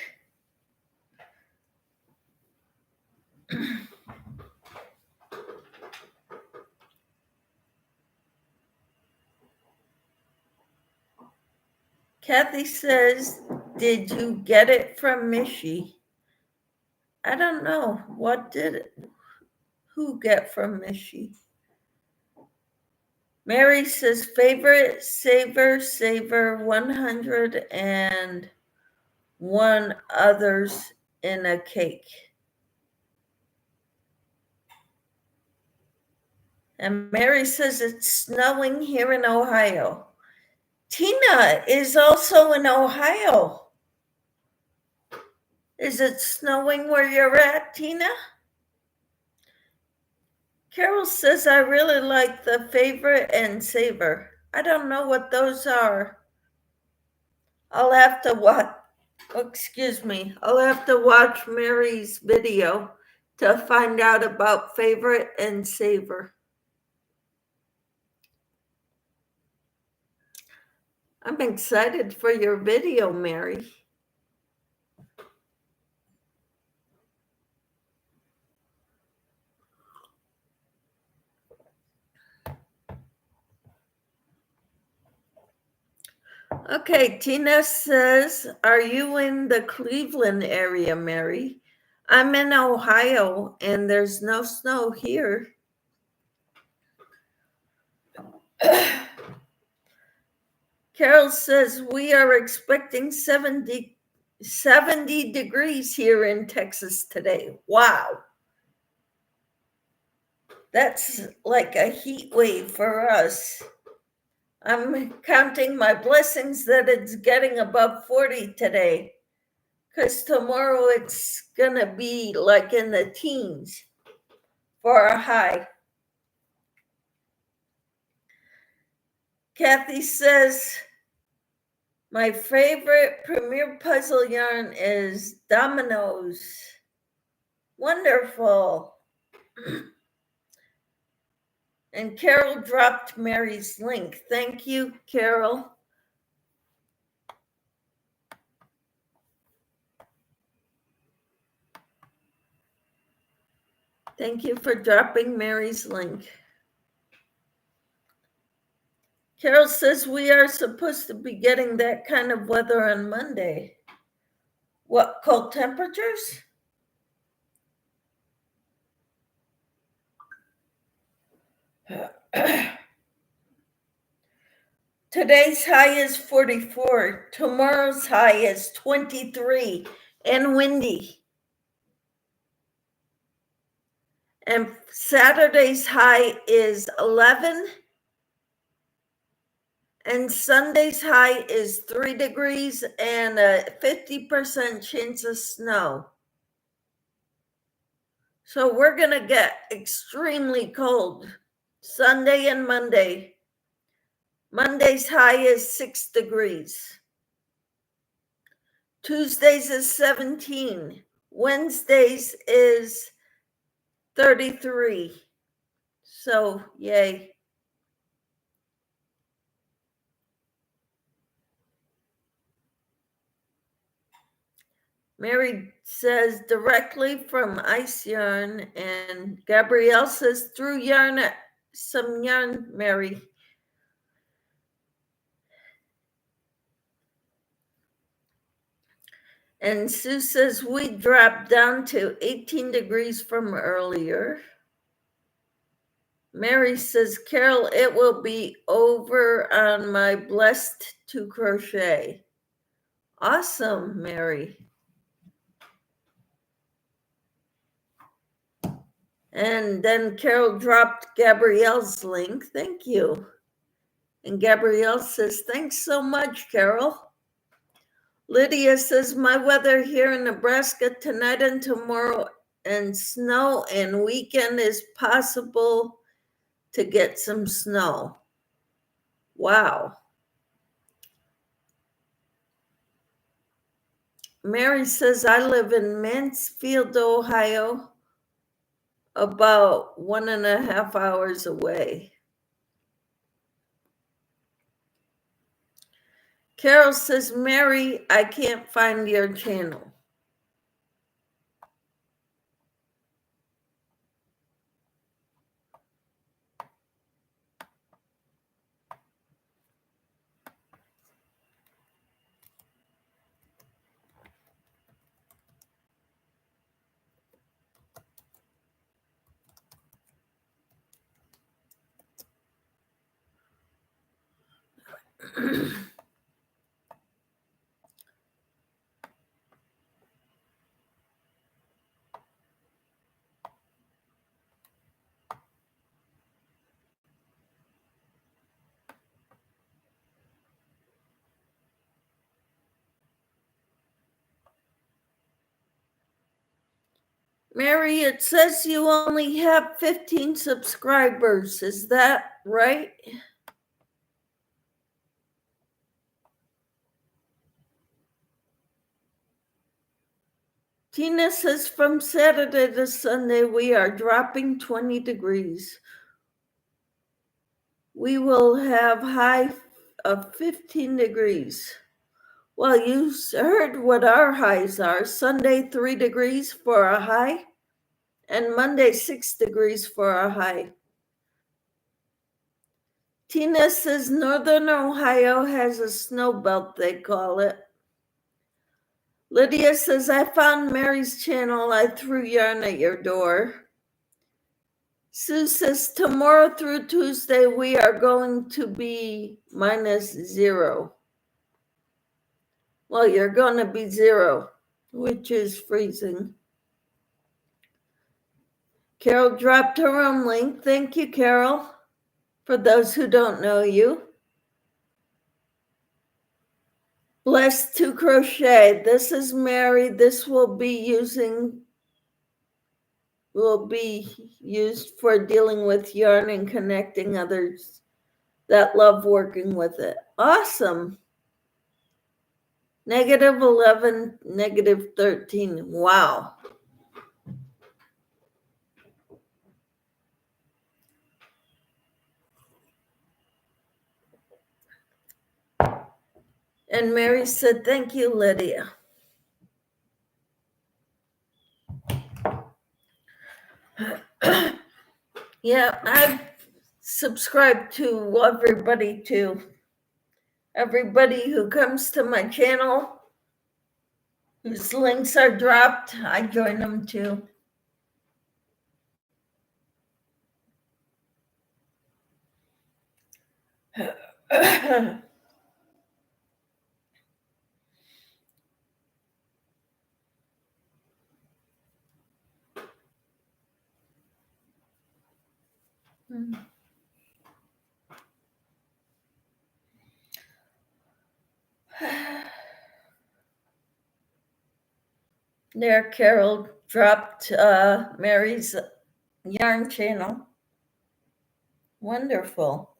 Kathy says, did you get it from Mishi? I don't know. What did it? who get from Mishi? Mary says favorite savor 101 others in a cake. And Mary says it's snowing here in Ohio. Tina is also in Ohio. Is it snowing where you're at, Tina? Carol says I really like the favorite and savor. I don't know what those are. I'll have to watch. I'll have to watch Mary's video to find out about favorite and savor. I'm excited for your video, Mary. Okay, Tina says, are you in the Cleveland area, Mary? I'm in Ohio and there's no snow here. Carol says we are expecting 70 degrees here in Texas today. Wow. That's like a heat wave for us. I'm counting my blessings that it's getting above 40 today, because tomorrow it's going to be like in the teens for a high. Kathy says, my favorite Premier puzzle yarn is Dominoes. Wonderful. And Carol dropped Mary's link. Thank you, Carol. Thank you for dropping Mary's link. Carol says we are supposed to be getting that kind of weather on Monday. What, cold temperatures? Today's high is 44. Tomorrow's high is 23 and windy. And Saturday's high is 11. And Sunday's high is 3 degrees and a 50% chance of snow. So we're going to get extremely cold Sunday and Monday. Monday's high is 6 degrees. Tuesday's is 17. Wednesday's is 33. So, yay. Mary says directly from Ice Yarn, and Gabrielle says through yarn, some yarn, Mary. And Sue says we dropped down to 18 degrees from earlier. Mary says, Carol, it will be over on my Blessed to Crochet. Awesome, Mary. And then Carol dropped Gabrielle's link. Thank you. And Gabrielle says, thanks so much, Carol. Lydia says, my weather here in Nebraska tonight and tomorrow, and snow and weekend is possible to get some snow. Wow. Mary says, I live in Mansfield, Ohio, about 1.5 hours away. Carol says, Mary, I can't find your channel. Mary, it says you only have 15 subscribers. Is that right? Tina says from Saturday to Sunday, we are dropping 20 degrees. We will have high of 15 degrees. Well, you heard what our highs are. Sunday, 3 degrees for a high, and Monday, 6 degrees for a high. Tina says Northern Ohio has a snow belt, they call it. Lydia says, I found Mary's channel. I threw yarn at your door. Sue says, tomorrow through Tuesday, we are going to be -0. Well, you're going to be 0, which is freezing. Carol dropped her own link. Thank you, Carol. For those who don't know you. Blessed to Crochet. This is Mary. This will be used for dealing with yarn and connecting others that love working with it. Awesome. -11, -13. Wow. And Mary said, thank you, Lydia. Yeah, I've subscribed to everybody too. Everybody who comes to my channel, whose links are dropped, I join them too. There, Carol dropped Mary's yarn channel. Wonderful.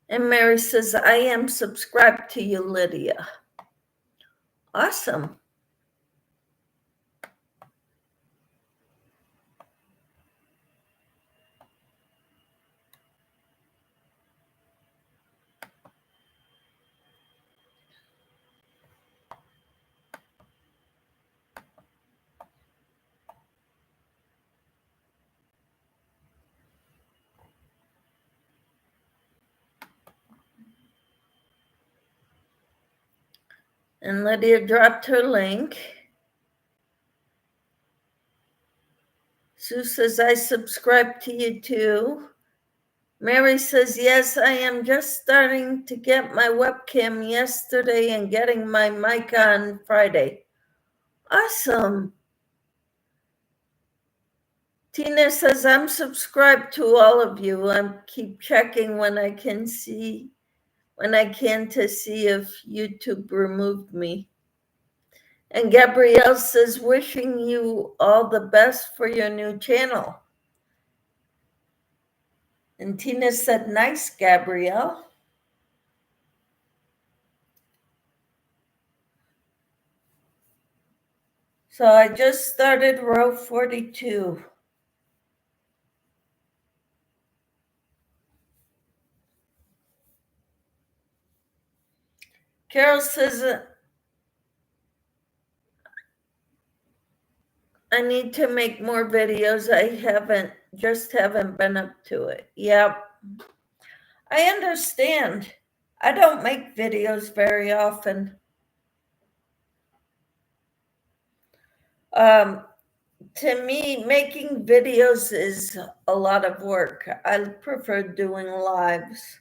And Mary says, I am subscribed to you, Lydia. Awesome. And Lydia dropped her link. Sue says, I subscribe to you too. Mary says, yes, I am just starting to get my webcam yesterday and getting my mic on Friday. Awesome. Tina says, I'm subscribed to all of you. I keep checking when I can to see if YouTube removed me. And Gabrielle says, wishing you all the best for your new channel. And Tina said, nice, Gabrielle. So I just started row 42. Carol says, I need to make more videos. I haven't been up to it. Yep. I understand. I don't make videos very often. To me, making videos is a lot of work. I prefer doing lives.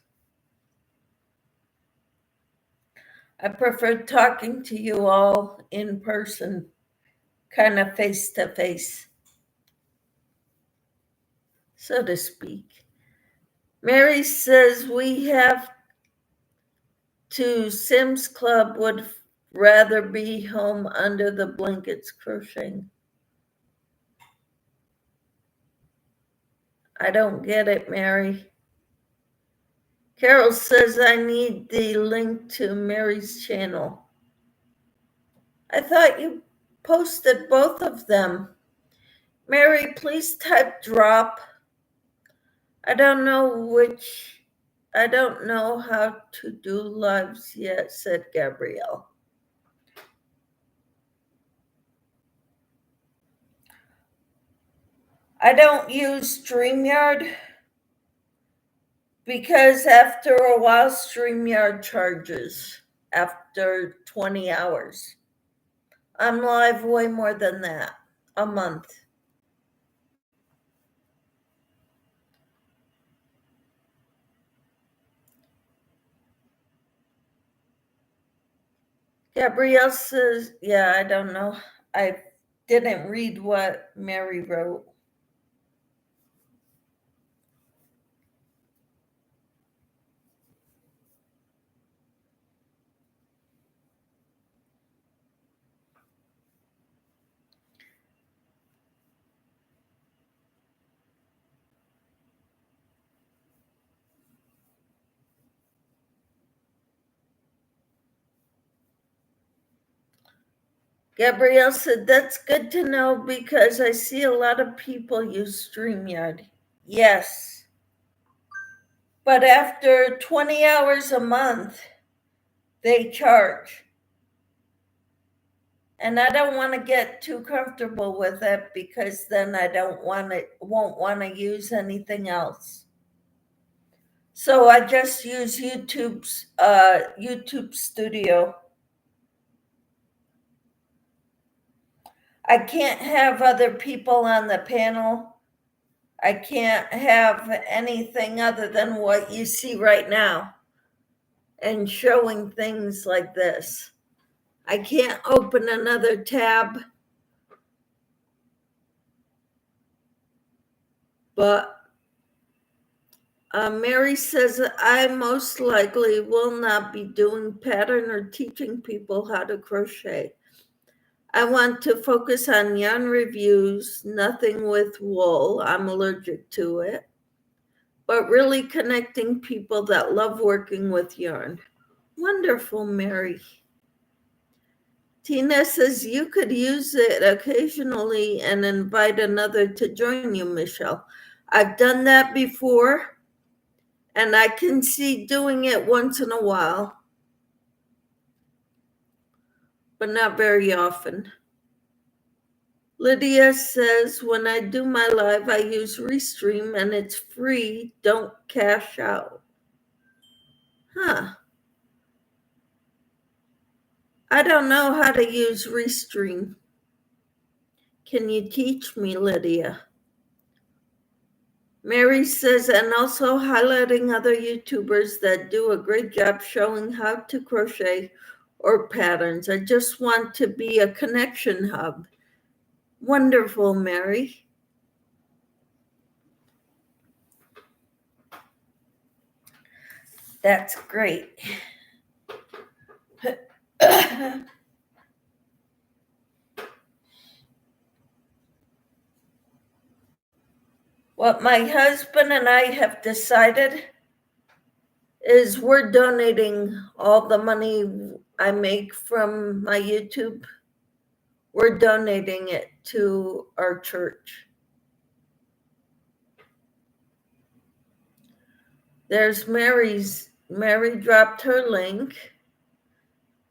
I prefer talking to you all in person, kind of face to face, so to speak. Mary says we have to Sims Club, would rather be home under the blankets crocheting. I don't get it, Mary. Carol says I need the link to Mary's channel. I thought you posted both of them. Mary, please type drop. I don't know how to do lives yet, said Gabrielle. I don't use StreamYard because after a while, StreamYard charges after 20 hours. I'm live way more than that, a month. Gabrielle says, yeah, I don't know. I didn't read what Mary wrote. Gabrielle said, that's good to know because I see a lot of people use StreamYard. Yes. But after 20 hours a month, they charge. And I don't want to get too comfortable with it because then I won't want to use anything else. So I just use YouTube's YouTube Studio. I can't have other people on the panel. I can't have anything other than what you see right now and showing things like this. I can't open another tab, but Mary says I most likely will not be doing pattern or teaching people how to crochet. I want to focus on yarn reviews, nothing with wool. I'm allergic to it. But really connecting people that love working with yarn. Wonderful, Mary. Tina says you could use it occasionally and invite another to join you, Michelle. I've done that before, and I can see doing it once in a while, but not very often. Lydia says, when I do my live, I use Restream and it's free. Don't cash out. Huh. I don't know how to use Restream. Can you teach me, Lydia? Mary says, and also highlighting other YouTubers that do a great job showing how to crochet or patterns. I just want to be a connection hub. Wonderful, Mary. That's great. What my husband and I have decided is we're donating all the money I make from my YouTube. We're donating it to our church. There's Mary dropped her link.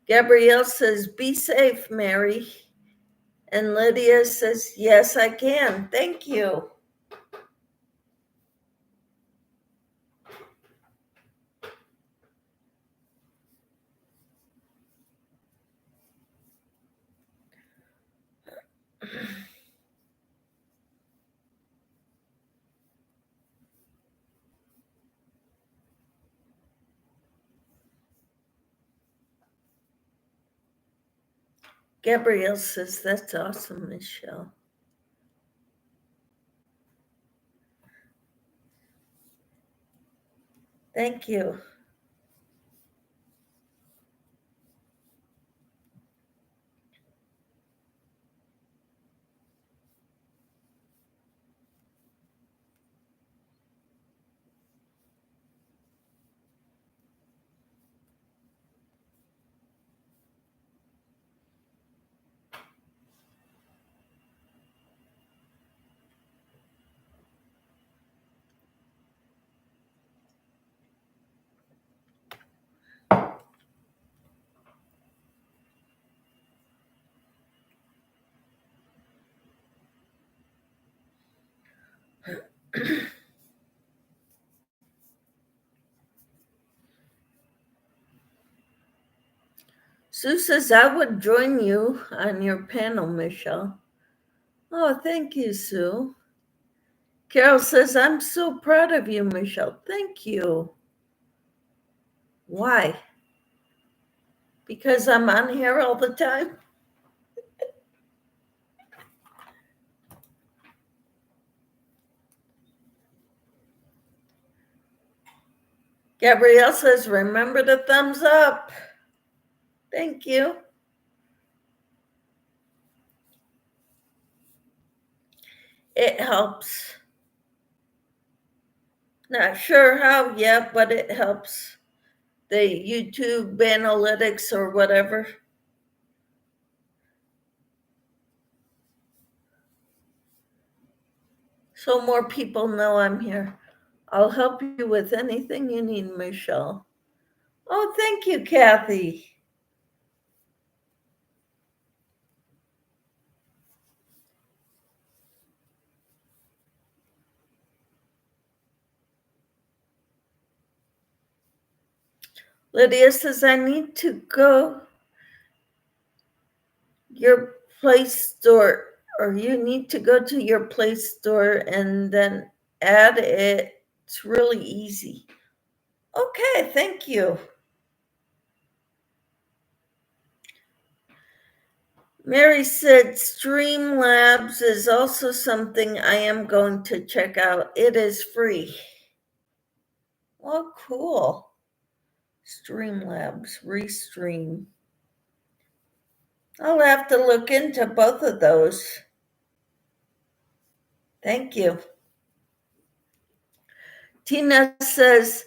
Gabrielle says, be safe, Mary. And Lydia says, yes, I can. Thank you. Gabrielle says, that's awesome, Michelle. Thank you. Sue says, I would join you on your panel, Michelle. Oh, thank you, Sue. Carol says, I'm so proud of you, Michelle. Thank you. Why? Because I'm on here all the time? Gabrielle says, remember the thumbs up. Thank you. It helps. Not sure how yet, but it helps. The YouTube analytics or whatever. So more people know I'm here. I'll help you with anything you need, Michelle. Oh, thank you, Kathy. Lydia says, I need to go your Play Store, or you need to go to your Play Store and then add it. It's really easy. Okay, thank you. Mary said Streamlabs is also something I am going to check out. It is free. Oh, cool. Streamlabs, Restream. I'll have to look into both of those. Thank you. Tina says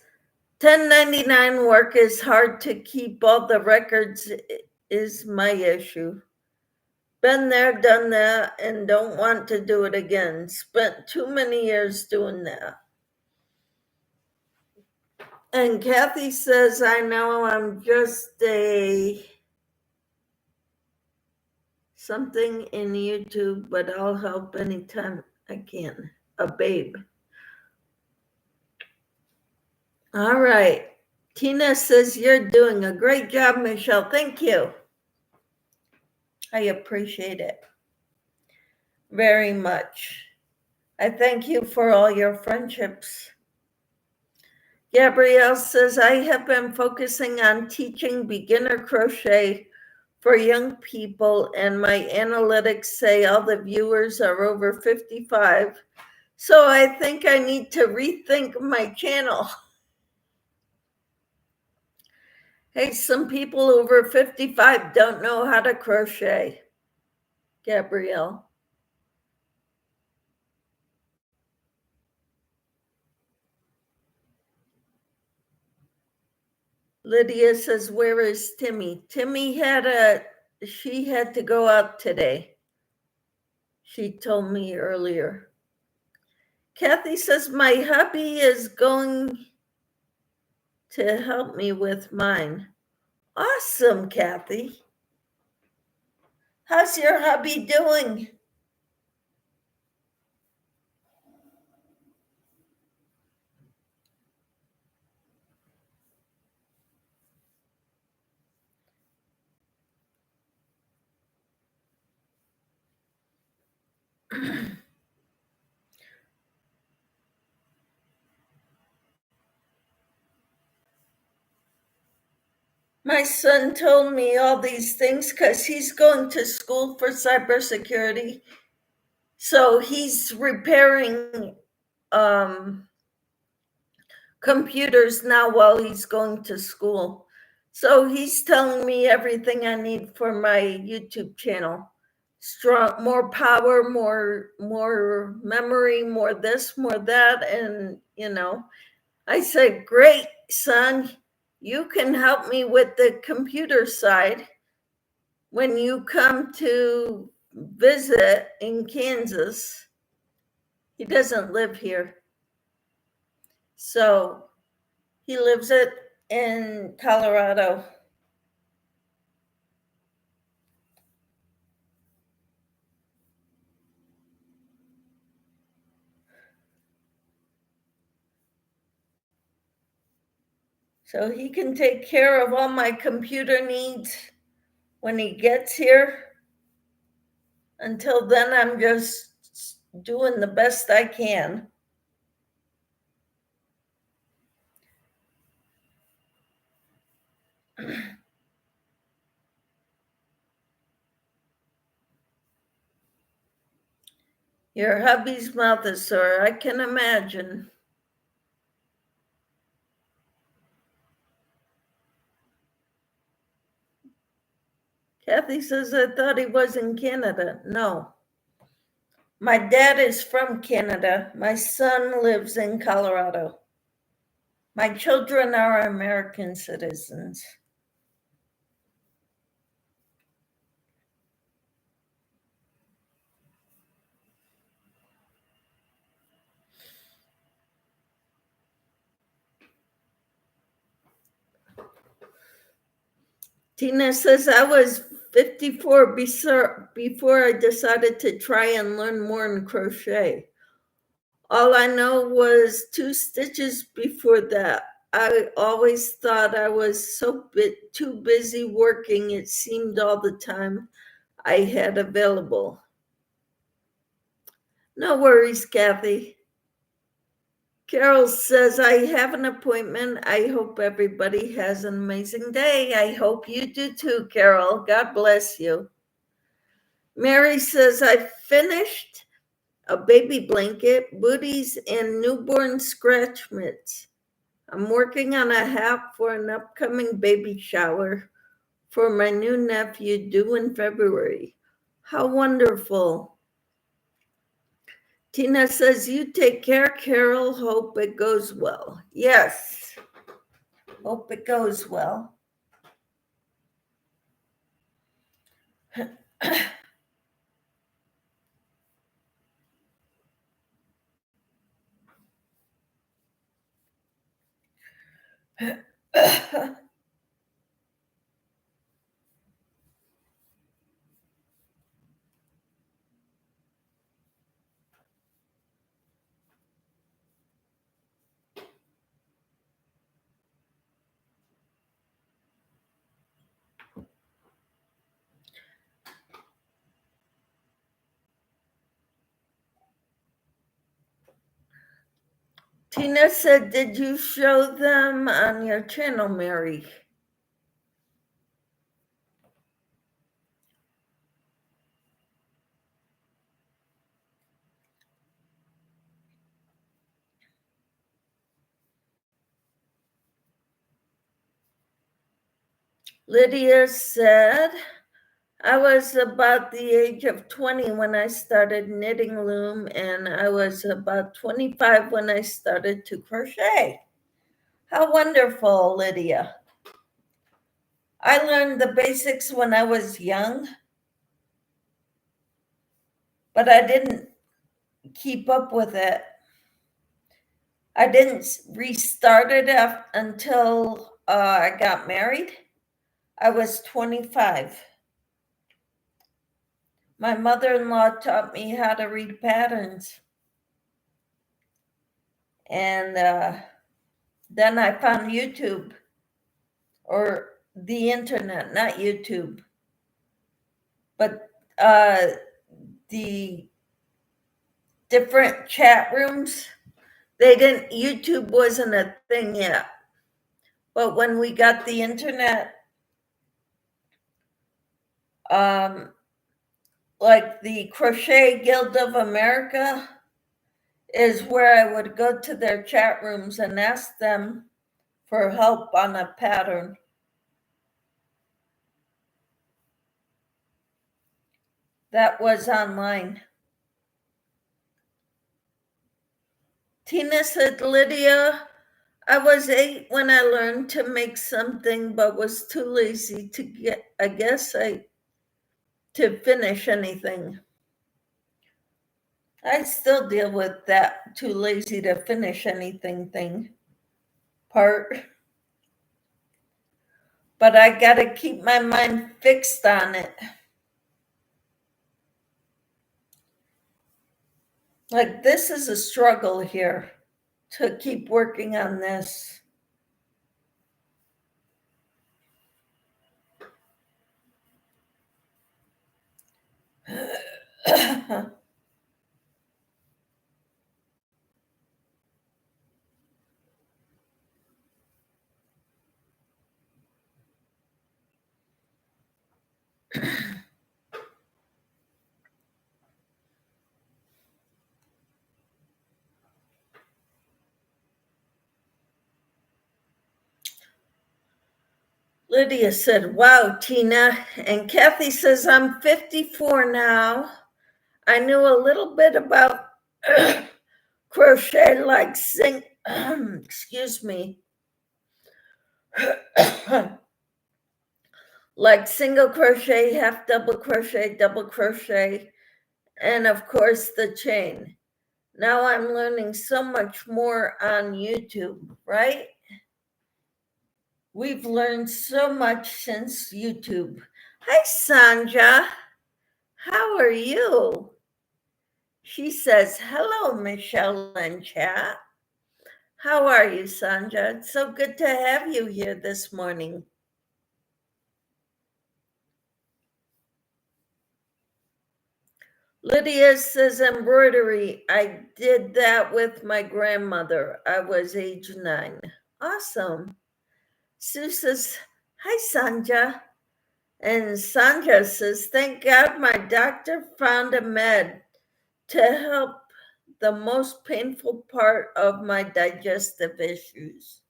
1099 work is hard to keep all the records is my issue. Been there, done that, and don't want to do it again. Spent too many years doing that. And Kathy says, I know I'm just something in YouTube, but I'll help anytime I can. A babe. All right. Tina says, you're doing a great job, Michelle. Thank you. I appreciate it very much. I thank you for all your friendships. Gabrielle says, I have been focusing on teaching beginner crochet for young people, and my analytics say all the viewers are over 55. So I think I need to rethink my channel. Hey, some people over 55 don't know how to crochet. Gabrielle. Lydia says, where is Timmy? Timmy she had to go out today. She told me earlier. Kathy says, my hubby is going to help me with mine. Awesome, Kathy. How's your hubby doing? My son told me all these things because he's going to school for cybersecurity. So he's repairing computers now while he's going to school. So he's telling me everything I need for my YouTube channel. Strong, more power, more memory, more this, more that. And, I said, great, son, you can help me with the computer side when you come to visit in Kansas. He doesn't live here. So he lives in Colorado. So he can take care of all my computer needs when he gets here. Until then, I'm just doing the best I can. Your hubby's mouth is sore, I can imagine. Kathy says, I thought he was in Canada. No. My dad is from Canada. My son lives in Colorado. My children are American citizens. Tina says, I was 54 before I decided to try and learn more in crochet. All I know was 2 stitches before that. I always thought I was too busy working, it seemed all the time I had available. No worries, Kathy. Carol says, I have an appointment. I hope everybody has an amazing day. I hope you do too, Carol. God bless you. Mary says, I finished a baby blanket, booties, and newborn scratch mitts. I'm working on a hat for an upcoming baby shower for my new nephew due in February. How wonderful. Tina says, you take care, Carol. Hope it goes well. Yes. Hope it goes well. Tina said, did you show them on your channel, Mary? Lydia said, I was about the age of 20 when I started knitting loom, and I was about 25 when I started to crochet. How wonderful, Lydia. I learned the basics when I was young, but I didn't keep up with it. I didn't restart it until I got married. I was 25. My mother-in-law taught me how to read patterns. And then I found YouTube, or the internet, not YouTube, but the different chat rooms. YouTube wasn't a thing yet. But when we got the internet, Like the Crochet Guild of America is where I would go to their chat rooms and ask them for help on a pattern. That was online. Tina said, Lydia, I was 8 when I learned to make something, but was too lazy to finish anything. I still deal with that too lazy to finish anything thing part. But I got to keep my mind fixed on it. Like, this is a struggle here to keep working on this. Lydia said, wow, Tina. And Kathy says, I'm 54 now. I knew a little bit about crochet, like excuse me, like single crochet, half double crochet, and of course the chain. Now I'm learning so much more on YouTube, right? We've learned so much since YouTube. Hi, Sandra. How are you? She says, hello, Michelle and chat. How are you, Sandra? It's so good to have you here this morning. Lydia says embroidery. I did that with my grandmother. I was age 9. Awesome. Sue says, hi, Sandra. And Sandra says, thank God my doctor found a med to help the most painful part of my digestive issues.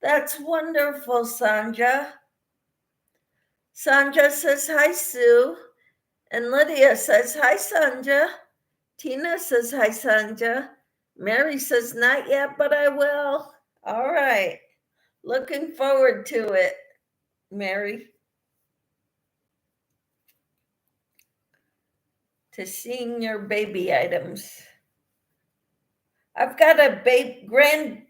That's wonderful, Sandra. Sandra says, hi, Sue. And Lydia says, hi, Sandra. Tina says, hi, Sandra. Mary says, not yet, but I will. All right. Looking forward to it, Mary. To seeing your baby items. I've got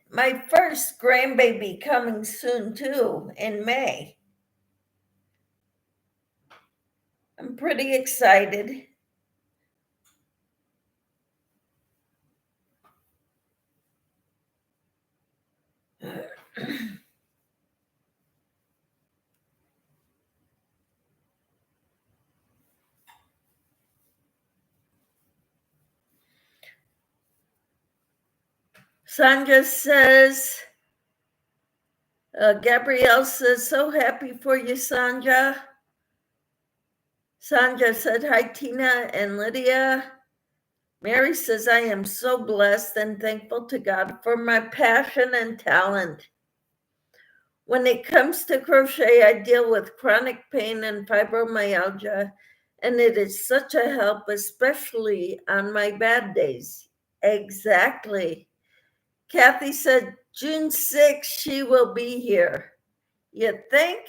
my first grandbaby coming soon too, in May. I'm pretty excited. Sandra says, Gabrielle says, so happy for you, Sandra. Sandra said, hi, Tina and Lydia. Mary says, I am so blessed and thankful to God for my passion and talent. When it comes to crochet, I deal with chronic pain and fibromyalgia, and it is such a help, especially on my bad days. Exactly. Kathy said, June 6th, she will be here. You think?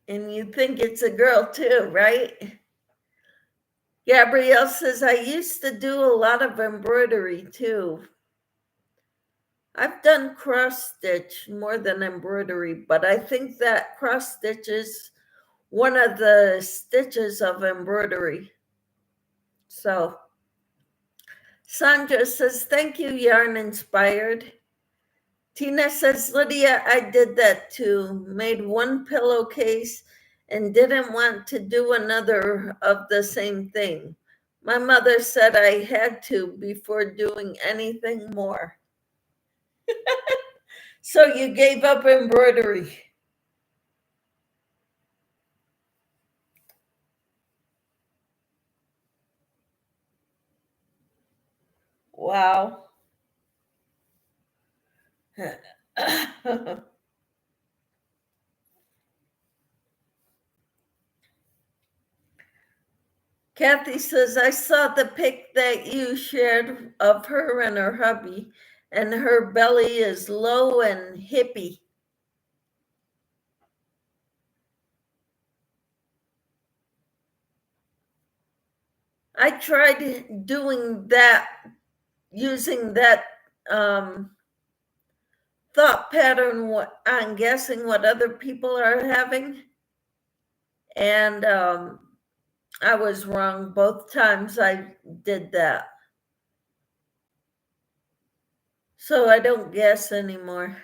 And you think it's a girl too, right? Gabrielle says, I used to do a lot of embroidery too. I've done cross stitch more than embroidery, but I think that cross stitch is one of the stitches of embroidery. So Sandra says, thank you, Yarn Inspired. Tina says, Lydia, I did that too. Made one pillowcase and didn't want to do another of the same thing. My mother said I had to before doing anything more. So you gave up embroidery. Wow. Kathy says, I saw the pic that you shared of her and her hubby, and her belly is low and hippie. I tried doing that, using that thought pattern on guessing what other people are having. And I was wrong both times I did that. So I don't guess anymore.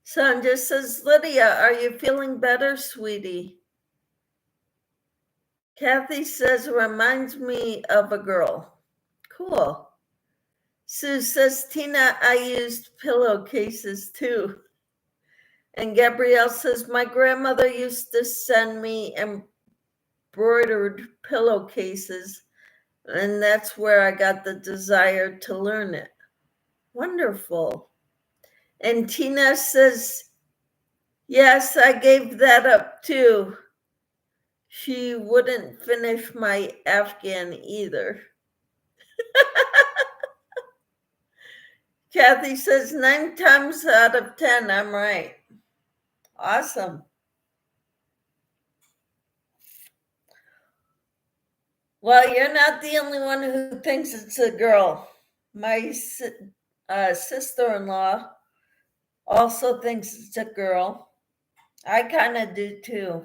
Sandra says, Lydia, are you feeling better, sweetie? Kathy says, reminds me of a girl. Cool. Sue says, Tina, I used pillowcases too. And Gabrielle says, my grandmother used to send me embroidered pillowcases, and that's where I got the desire to learn it. Wonderful. And Tina says, yes, I gave that up too. She wouldn't finish my Afghan either. Kathy says 9 times out of 10, I'm right. Awesome. Well, you're not the only one who thinks it's a girl. My sister-in-law also thinks it's a girl. I kind of do too.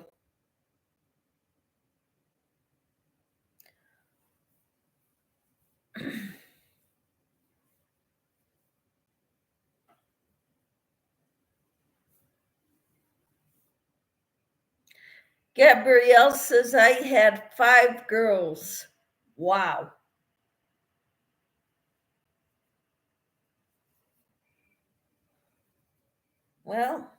Gabrielle says I had 5 girls. Wow. Well,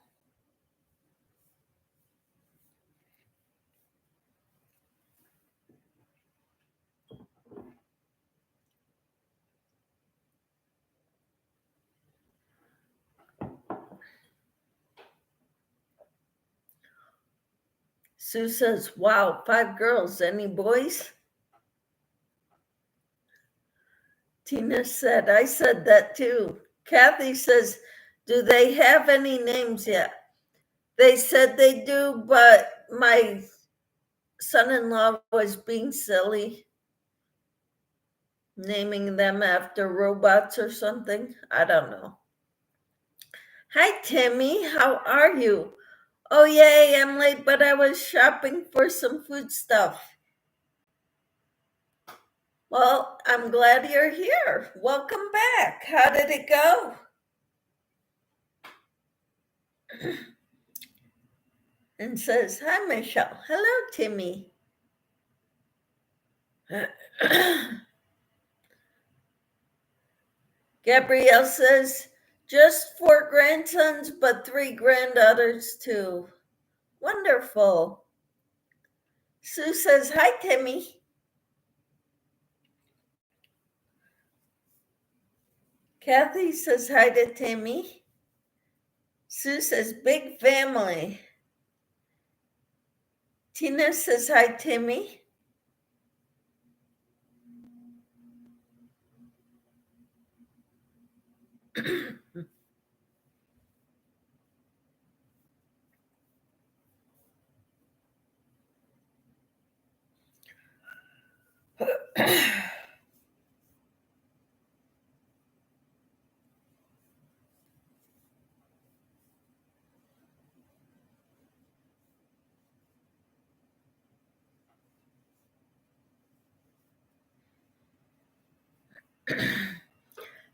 Sue says, wow, 5 girls. Any boys? Tina said, I said that too. Kathy says, do they have any names yet? They said they do, but my son-in-law was being silly, naming them after robots or something. I don't know. Hi, Timmy. How are you? Oh, yay, I'm late, but I was shopping for some food stuff. Well, I'm glad you're here. Welcome back. How did it go? And says, hi, Michelle. Hello, Timmy. Gabrielle says, just 4 grandsons, but 3 granddaughters too. Wonderful. Sue says, hi, Timmy. Kathy says hi to Timmy. Sue says, big family. Tina says hi, Timmy.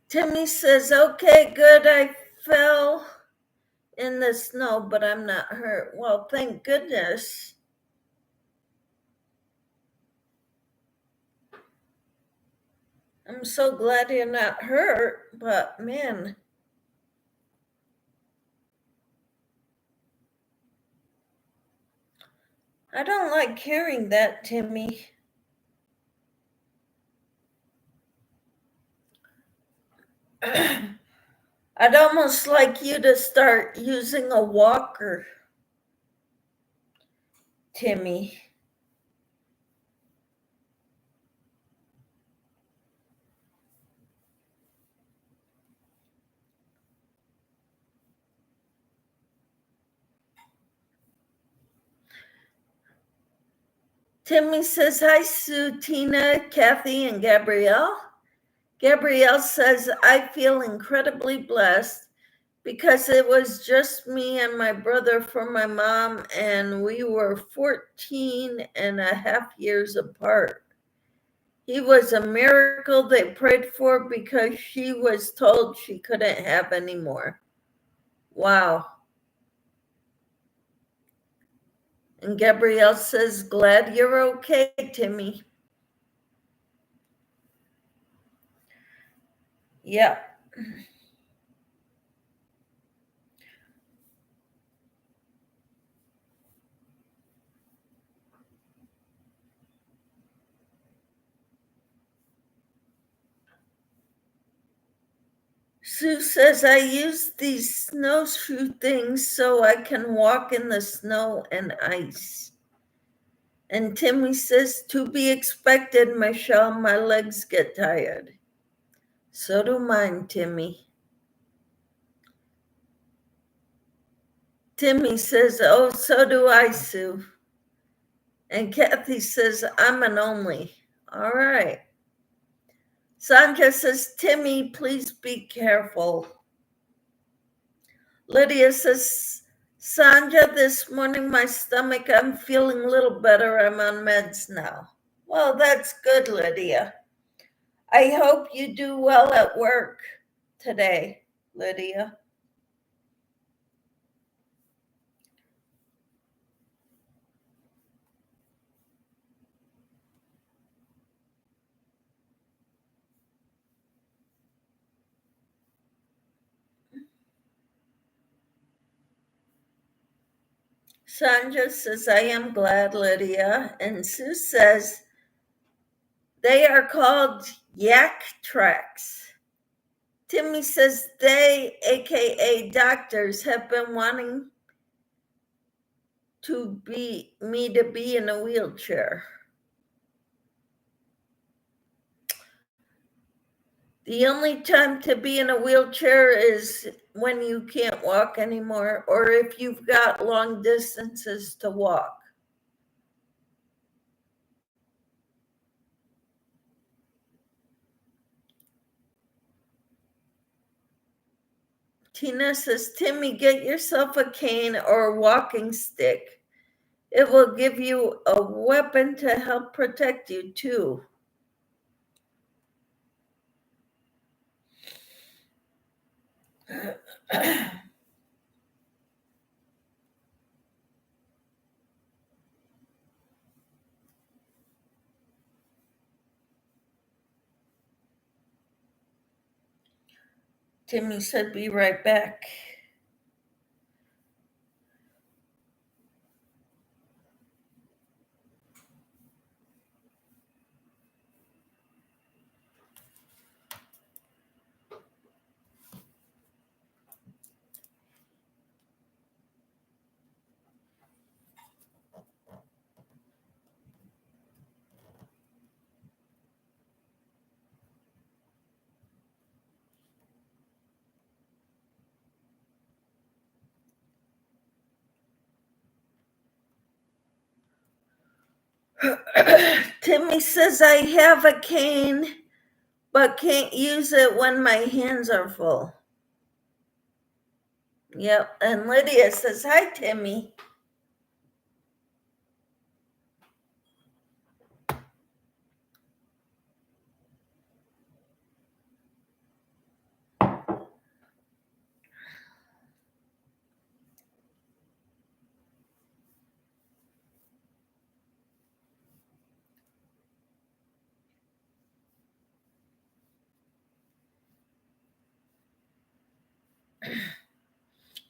Timmy says, okay, good. I fell in the snow, but I'm not hurt. Well, thank goodness. I'm so glad you're not hurt, but man. I don't like hearing that, Timmy. I'd almost like you to start using a walker, Timmy. Timmy says, hi, Sue, Tina, Kathy, and Gabrielle. Gabrielle says, I feel incredibly blessed because it was just me and my brother for my mom, and we were 14 and a half years apart. He was a miracle they prayed for because she was told she couldn't have any more. Wow. And Gabrielle says, glad you're okay, Timmy. Yeah. Sue says, I use these snowshoe things so I can walk in the snow and ice. And Timmy says, to be expected, Michelle, my legs get tired. So do mine, Timmy. Timmy says, oh, so do I, Sue. And Kathy says, I'm an only. All right. Sandra says, Timmy, please be careful. Lydia says, Sandra, this morning my stomach, I'm feeling a little better. I'm on meds now. Well, that's good, Lydia. I hope you do well at work today, Lydia. Sandra says, I am glad, Lydia. And Sue says, they are called yak tracks. Timmy says they, aka doctors, have been wanting me to be in a wheelchair. The only time to be in a wheelchair is when you can't walk anymore or if you've got long distances to walk. Tina says, Timmy, get yourself a cane or a walking stick. It will give you a weapon to help protect you, too. Timmy said, be right back. Timmy says, I have a cane, but can't use it when my hands are full. Yep. And Lydia says, hi, Timmy.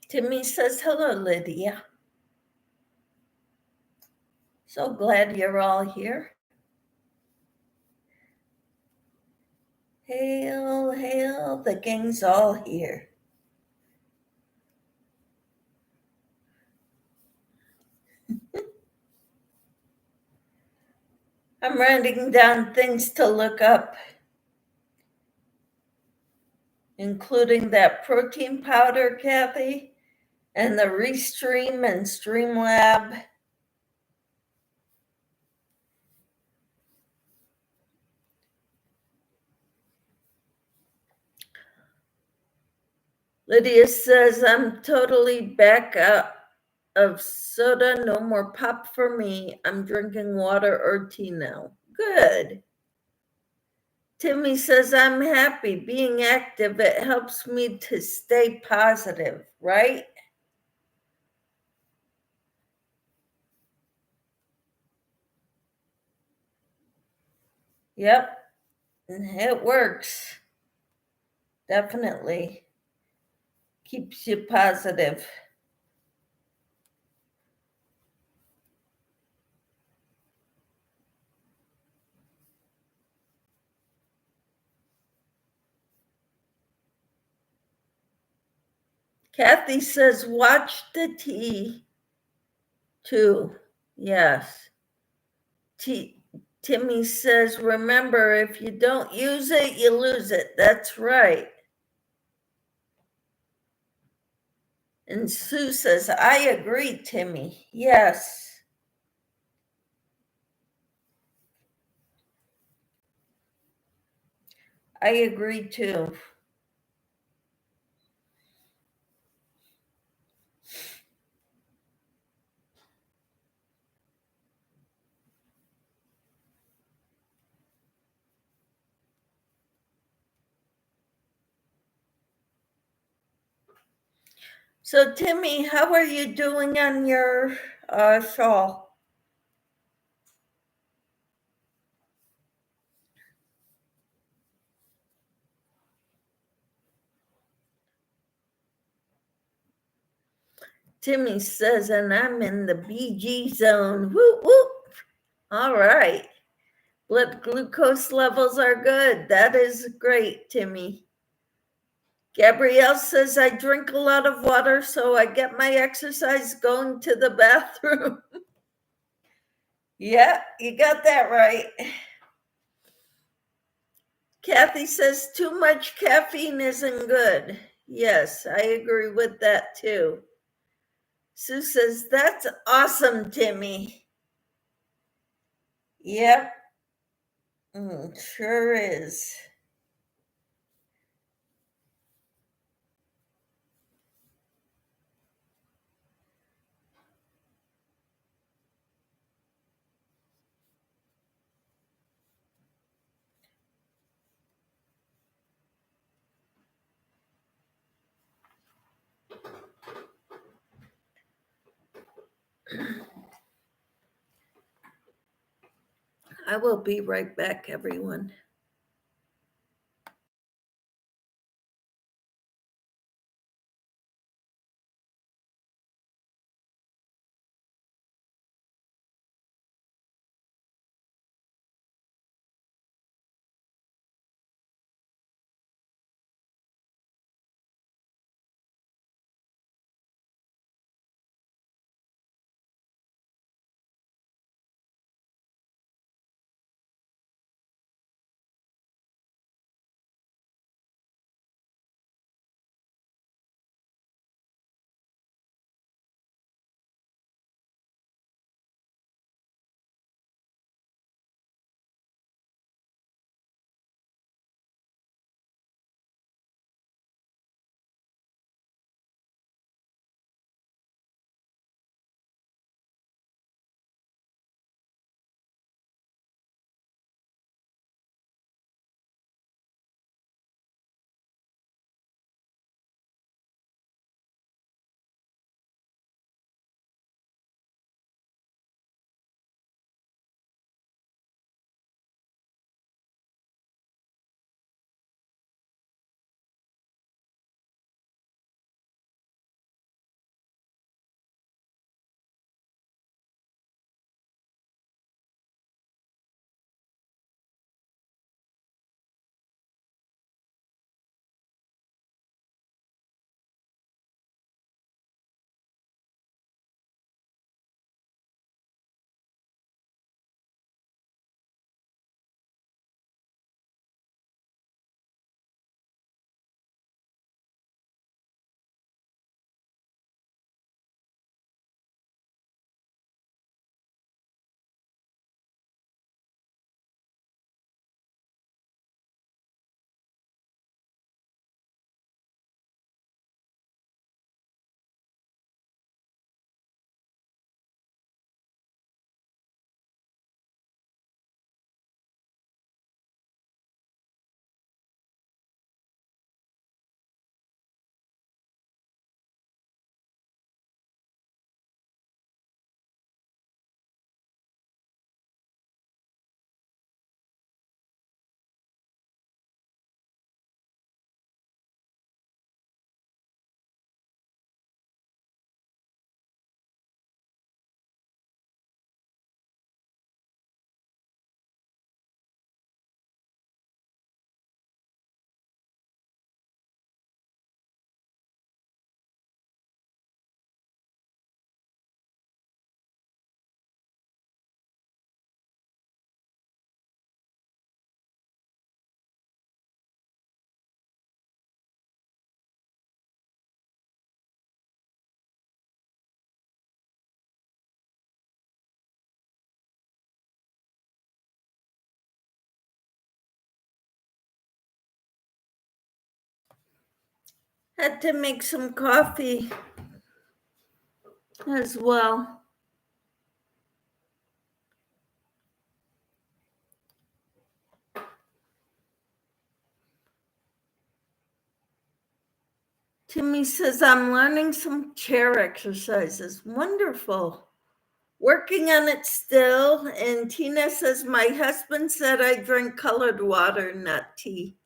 Timmy says, hello, Lydia. So glad you're all here. Hail, hail, the gang's all here. I'm writing down things to look up, including that protein powder, Kathy, and the Restream and Streamlab. Lydia says, I'm totally back out of soda, no more pop for me. I'm drinking water or tea now. Good. Timmy says, I'm happy being active. It helps me to stay positive, right? Yep, it works. Definitely keeps you positive. Kathy says, watch the tea too. Yes. Timmy says, remember, if you don't use it, you lose it. That's right. And Sue says, I agree, Timmy. Yes. I agree too. So, Timmy, how are you doing on your shawl? Timmy says, and I'm in the BG zone. Whoop, whoop. All right. Blood glucose levels are good. That is great, Timmy. Gabrielle says, I drink a lot of water, so I get my exercise going to the bathroom. Yeah, you got that right. Kathy says, too much caffeine isn't good. Yes, I agree with that too. Sue says, that's awesome, Timmy. Yep, sure is. I will be right back, everyone. Had to make some coffee as well. Timmy says, I'm learning some chair exercises. Wonderful. Working on it still. And Tina says, my husband said I drink colored water, not tea.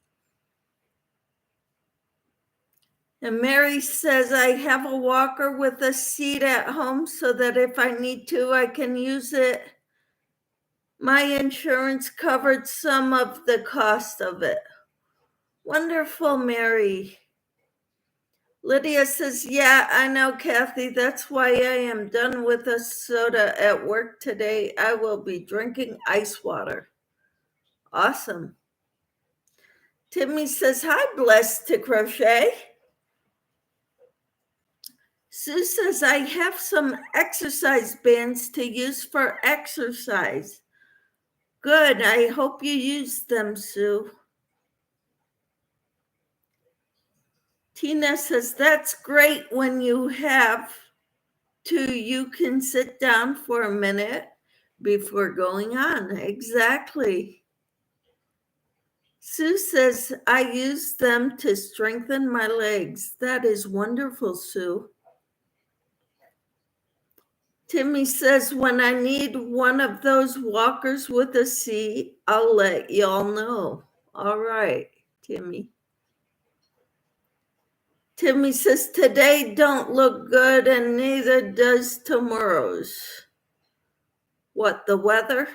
And Mary says, I have a walker with a seat at home so that if I need to, I can use it. My insurance covered some of the cost of it. Wonderful, Mary. Lydia says, yeah, I know, Kathy. That's why I am done with the soda at work today. I will be drinking ice water. Awesome. Timmy says, hi, blessed to crochet. Sue says, I have some exercise bands to use for exercise. Good. I hope you use them, Sue. Tina says, that's great when you have to, you can sit down for a minute before going on. Exactly. Sue says, I use them to strengthen my legs. That is wonderful, Sue. Timmy says, when I need one of those walkers with a seat, I'll let y'all know. All right, Timmy. Timmy says, today don't look good and neither does tomorrow's. What, the weather?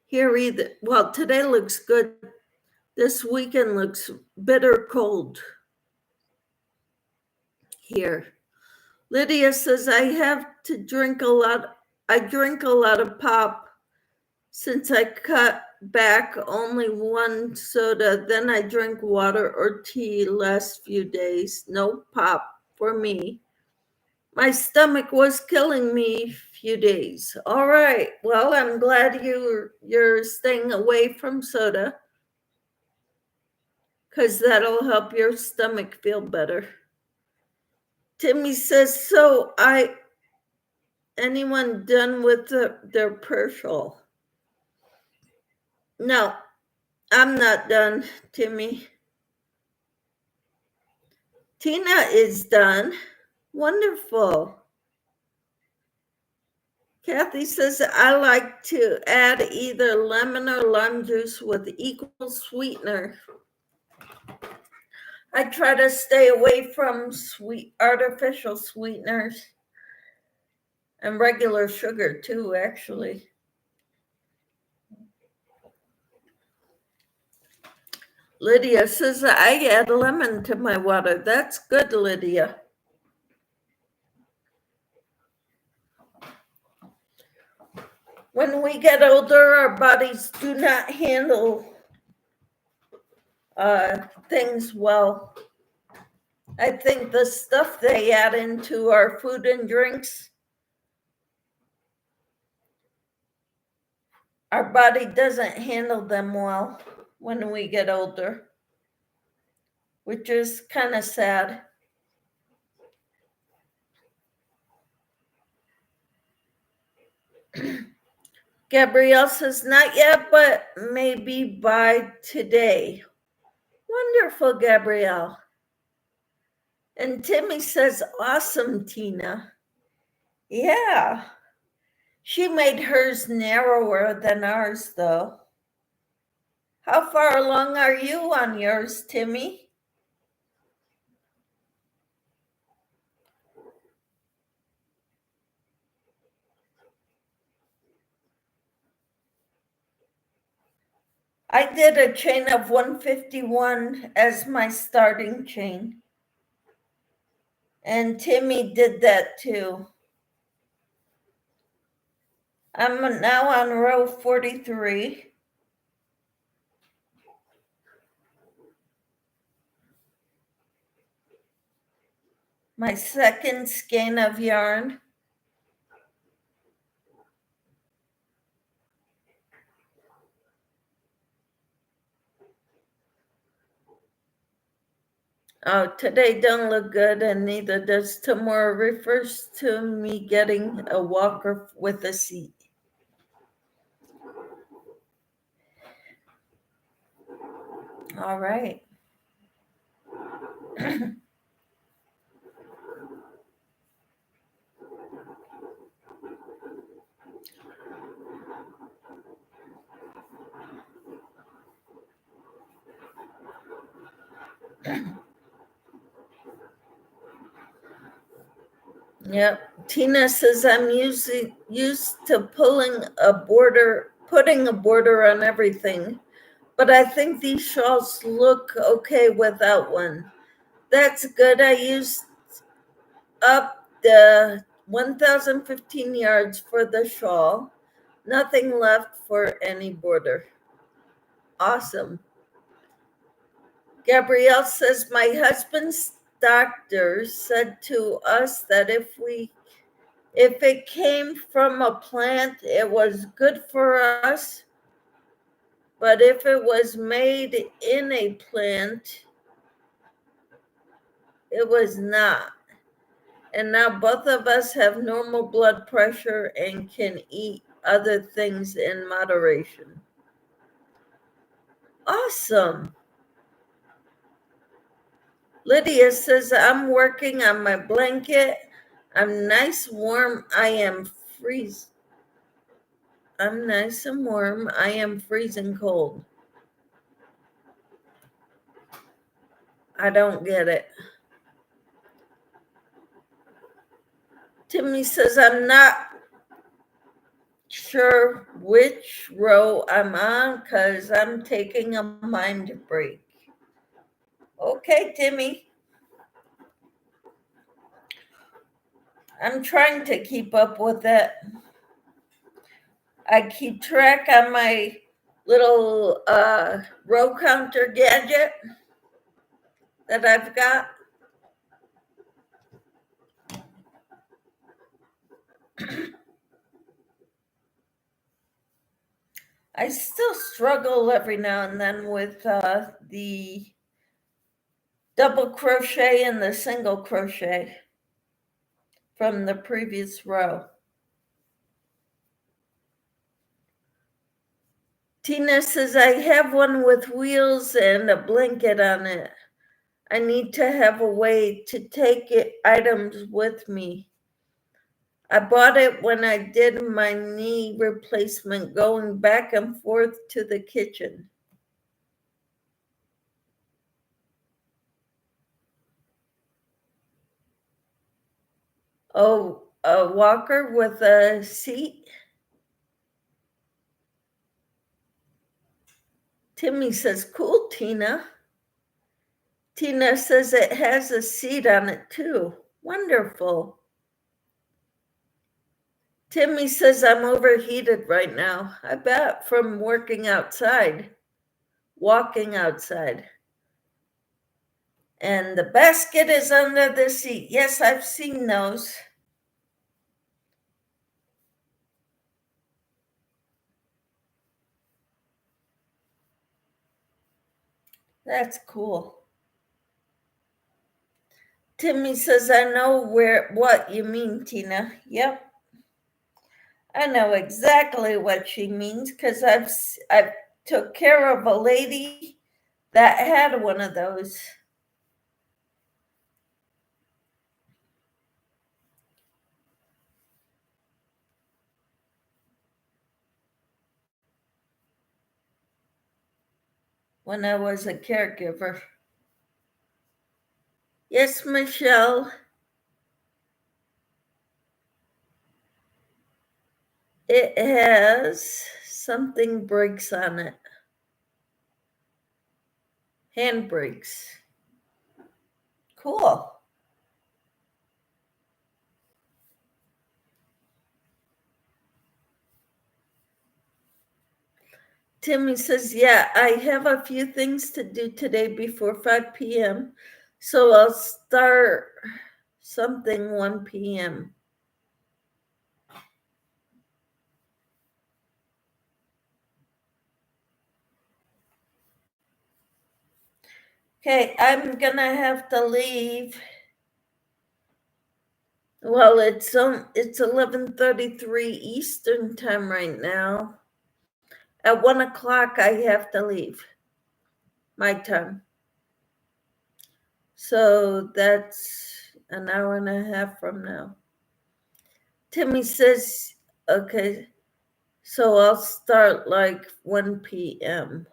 Here either. Well, today looks good. This weekend looks bitter cold here. Lydia says, I drink a lot of pop since I cut back only one soda. Then I drink water or tea last few days. No pop for me. My stomach was killing me a few days. All right. Well, I'm glad you're staying away from soda because that'll help your stomach feel better. Timmy says, so anyone done with their partial? No, I'm not done, Timmy. Tina is done. Wonderful. Kathy says, I like to add either lemon or lime juice with equal sweetener. I try to stay away from artificial sweeteners and regular sugar too, actually. Lydia says, I add lemon to my water. That's good, Lydia. When we get older, our bodies do not handle things well. I think the stuff they add into our food and drinks, our body doesn't handle them well when we get older, which is kind of sad. Gabrielle says, not yet, but maybe by today. Wonderful, Gabrielle. And Timmy says, awesome, Tina. Yeah. She made hers narrower than ours, though. How far along are you on yours, Timmy? I did a chain of 151 as my starting chain. And Timmy did that too. I'm now on row 43. My second skein of yarn. Oh, today don't look good, and neither does tomorrow. Refers to me getting a walker with a seat. All right. Yep. Tina says I'm used to putting a border on everything, but I think these shawls look okay without one. That's good. I used up the 1,015 yards for the shawl. Nothing left for any border. Awesome. Gabrielle says my husband's doctor said to us that if it came from a plant, it was good for us. But if it was made in a plant, it was not. And now both of us have normal blood pressure and can eat other things in moderation. Awesome. Lydia says, I'm working on my blanket. I'm nice warm. I am freeze. I'm nice and warm. I am freezing cold. I don't get it. Timmy says, I'm not sure which row I'm on because I'm taking a mind break. Okay, Timmy. I'm trying to keep up with it. I keep track on my little row counter gadget that I've got. I still struggle every now and then with the double crochet and the single crochet from the previous row. Tina says, I have one with wheels and a blanket on it. I need to have a way to take items with me. I bought it when I did my knee replacement going back and forth to the kitchen. Oh, a walker with a seat? Timmy says, cool, Tina. Tina says it has a seat on it too. Wonderful. Timmy says I'm overheated right now. I bet from walking outside. And the basket is under the seat. Yes, I've seen those. That's cool. Timmy says, I know what you mean, Tina. Yep. I know exactly what she means because I've took care of a lady that had one of those. When I was a caregiver. Yes, Michelle. It has something brakes on it. Hand brakes. Cool. Timmy says, yeah, I have a few things to do today before 5 p.m. So I'll start something 1 p.m. Okay, I'm gonna have to leave. Well, it's 11:33 Eastern time right now. At 1:00 I have to leave my time. So that's an hour and a half from now. Timmy says, okay, so I'll start like 1 p.m.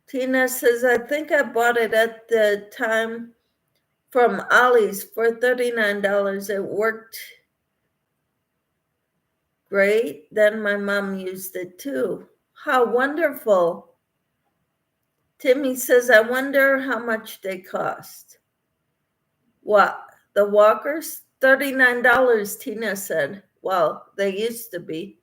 Tina says, I think I bought it at the time from Ollie's for $39. It worked great. Then my mom used it too. How wonderful. Timmy says, I wonder how much they cost. What? The walkers? $39, Tina said. Well, they used to be.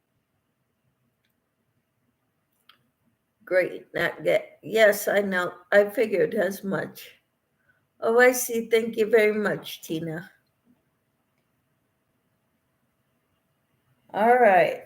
Great. Not get. Yes, I know. I figured as much. Oh, I see. Thank you very much, Tina. All right.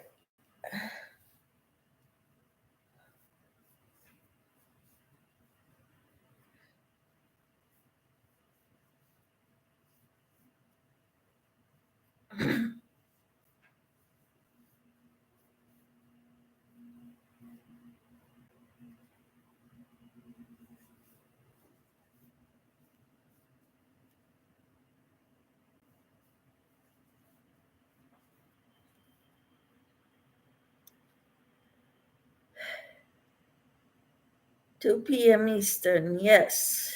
Two p.m. Eastern, yes.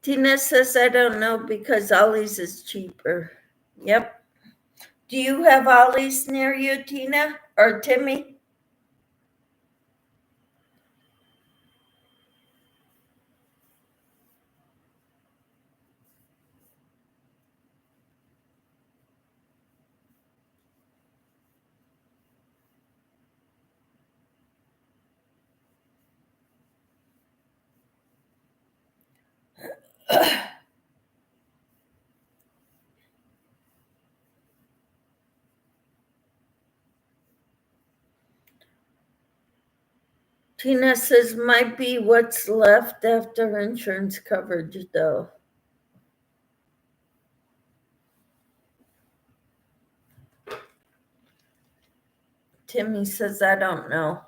Tina says, I don't know because Ollie's is cheaper. Yep. Do you have Ollie's near you, Tina or Timmy? Tina says, might be what's left after insurance coverage, though. Timmy says, I don't know.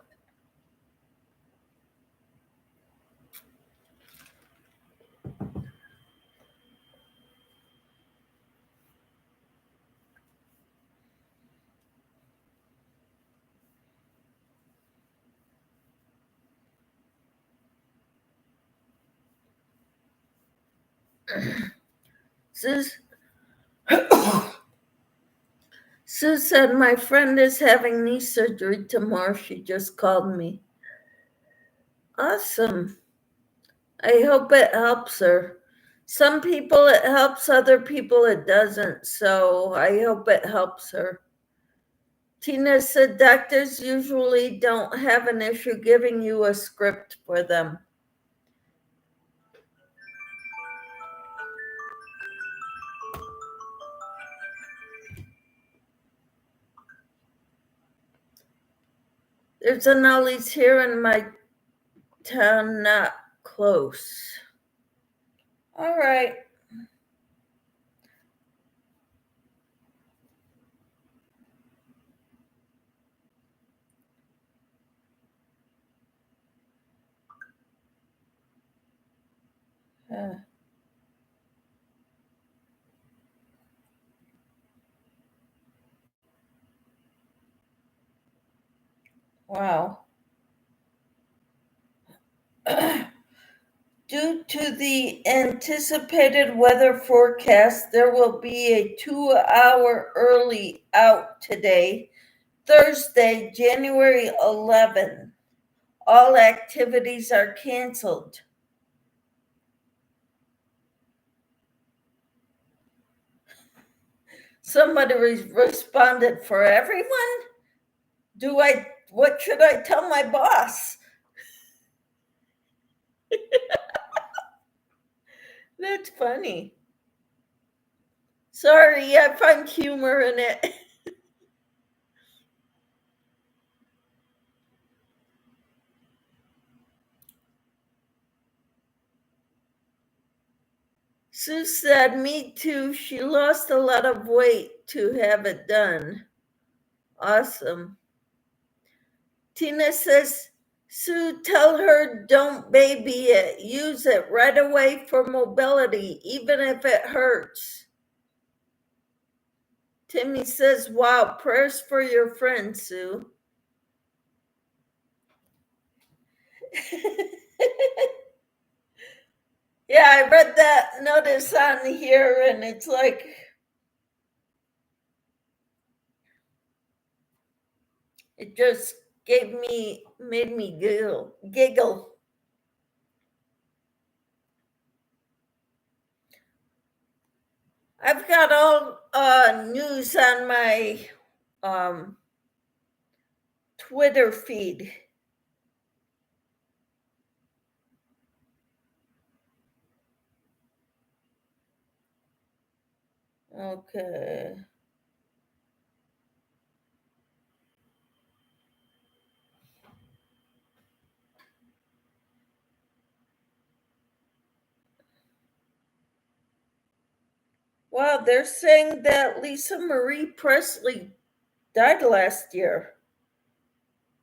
Sue said, my friend is having knee surgery tomorrow. She just called me. Awesome. I hope it helps her. Some people it helps, other people it doesn't. So I hope it helps her. Tina said doctors usually don't have an issue giving you a script for them. There's an Ollie's here in my town, not close. All right. Wow. Due to the anticipated weather forecast, there will be a 2-hour early out today, Thursday, January 11th. All activities are canceled. Somebody responded, for everyone? What should I tell my boss? That's funny. Sorry, I find humor in it. Sue said, me too. She lost a lot of weight to have it done. Awesome. Tina says, Sue, tell her don't baby it. Use it right away for mobility, even if it hurts. Timmy says, wow, prayers for your friend, Sue. Yeah, I read that notice on here, and it's like, it just made me giggle. I've got all news on my Twitter feed. Okay. Wow, they're saying that Lisa Marie Presley died last year.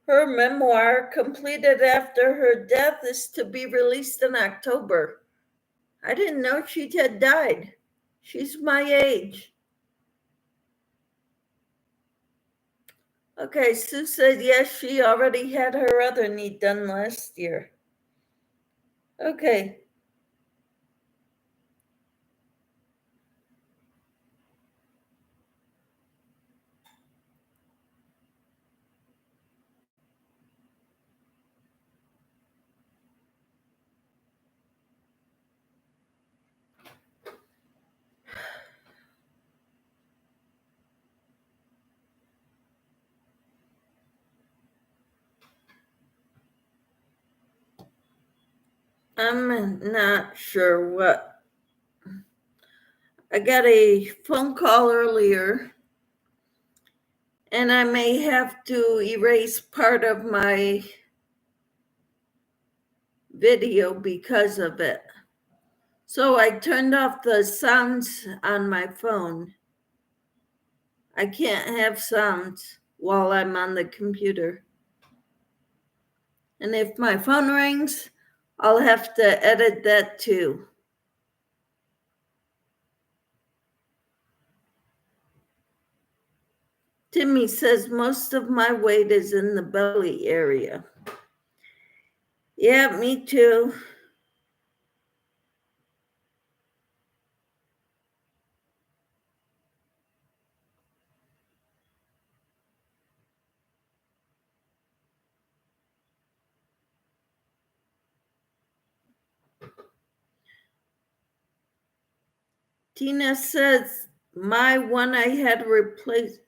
Her memoir, completed after her death, is to be released in October. I didn't know she had died. She's my age. Okay, Sue said yes, she already had her other knee done last year. Okay. I'm not sure what. I got a phone call earlier, and I may have to erase part of my video because of it. So I turned off the sounds on my phone. I can't have sounds while I'm on the computer. And if my phone rings, I'll have to edit that too. Timmy says most of my weight is in the belly area. Yeah, me too. Tina says my one I had replaced.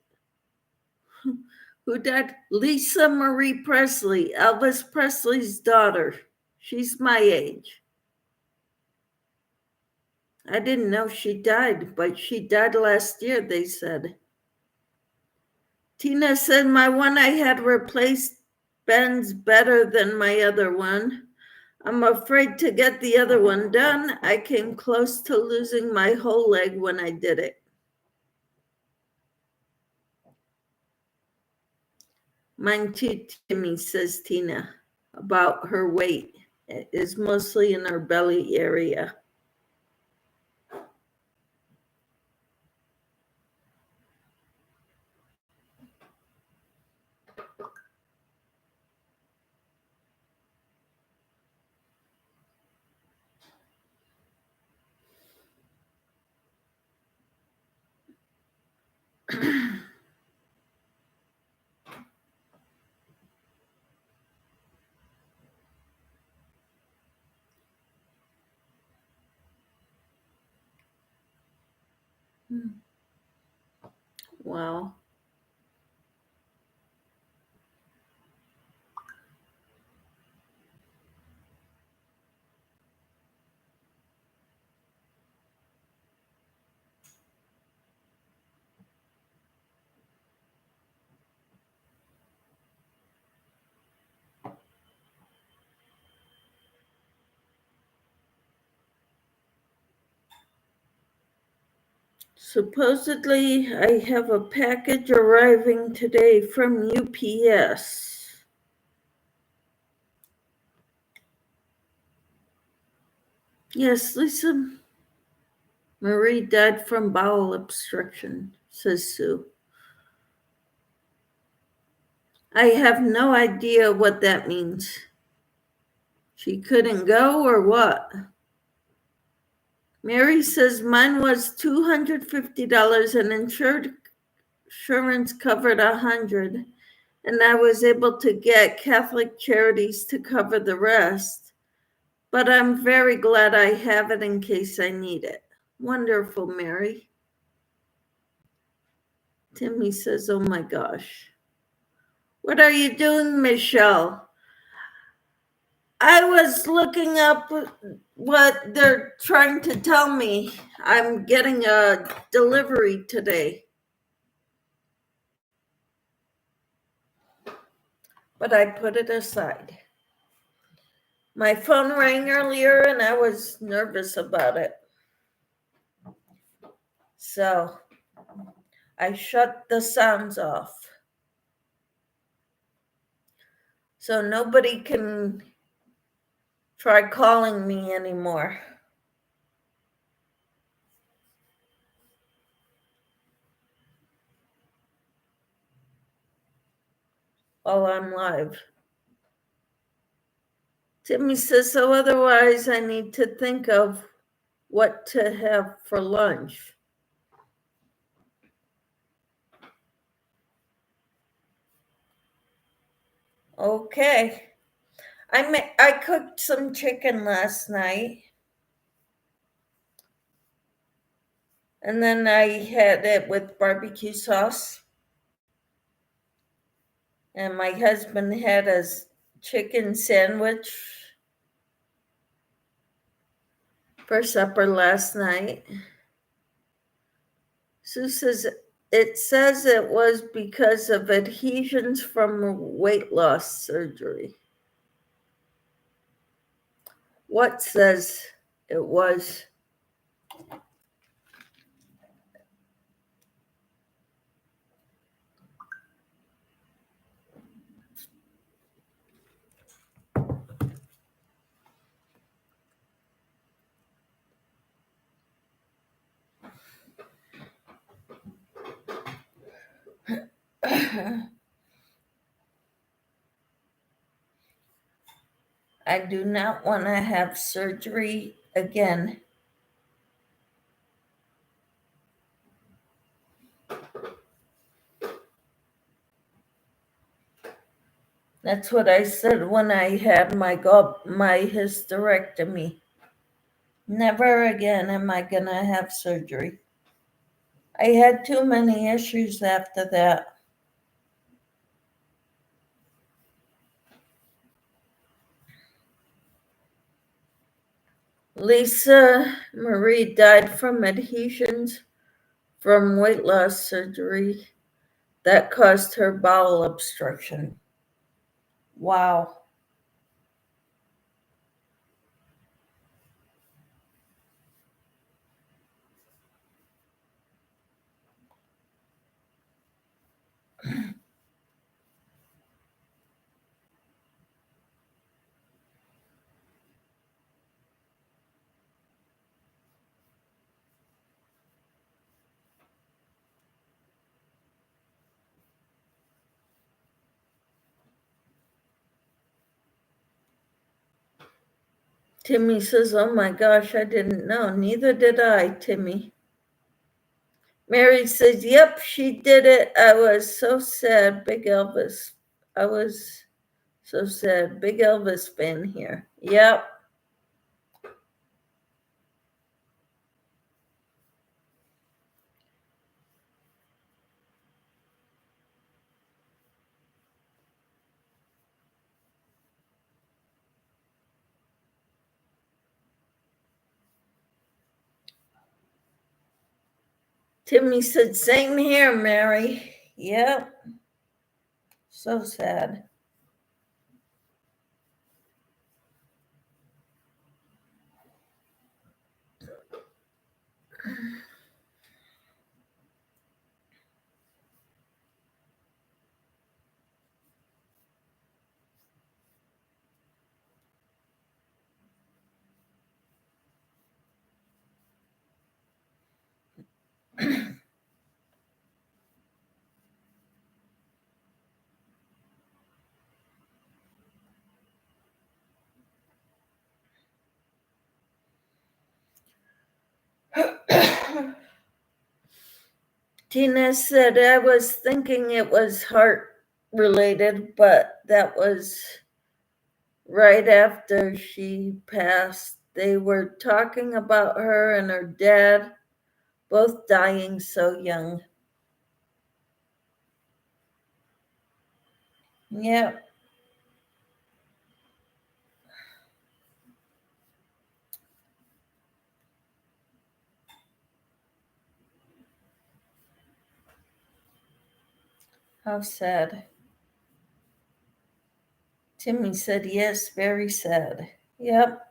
Who died? Lisa Marie Presley, Elvis Presley's daughter. She's my age. I didn't know she died, but she died last year, they said. Tina said my one I had replaced bends better than my other one. I'm afraid to get the other one done. I came close to losing my whole leg when I did it. Mine too, Timmy, says Tina, about her weight. It is mostly in her belly area. Wow. Supposedly, I have a package arriving today from UPS. Yes, Lisa Marie died from bowel obstruction, says Sue. I have no idea what that means. She couldn't go or what? Mary says mine was $250 and insurance covered $100, and I was able to get Catholic Charities to cover the rest. But I'm very glad I have it in case I need it. Wonderful, Mary. Timmy says, oh my gosh. What are you doing, Michelle? I was looking up what they're trying to tell me. I'm getting a delivery today. But I put it aside. My phone rang earlier and I was nervous about it. So I shut the sounds off. So nobody can try calling me anymore while I'm live. Timmy says, so otherwise I need to think of what to have for lunch. Okay. I cooked some chicken last night. And then I had it with barbecue sauce. And my husband had a chicken sandwich for supper last night. Sue says it was because of adhesions from weight loss surgery. What says it was? I do not want to have surgery again. That's what I said when I had my hysterectomy. Never again am I going to have surgery. I had too many issues after that. Lisa Marie died from adhesions from weight loss surgery that caused her bowel obstruction. Wow. Timmy says, oh my gosh, I didn't know. Neither did I, Timmy. Mary says, yep, she did it. I was so sad, Big Elvis. I was so sad. Big Elvis fan here. Yep. Timmy said, same here, Mary. Yep. So sad. Tina said, I was thinking it was heart related, but that was right after she passed. They were talking about her and her dad both dying so young. Yeah. How sad. Timmy said, yes, very sad. Yep.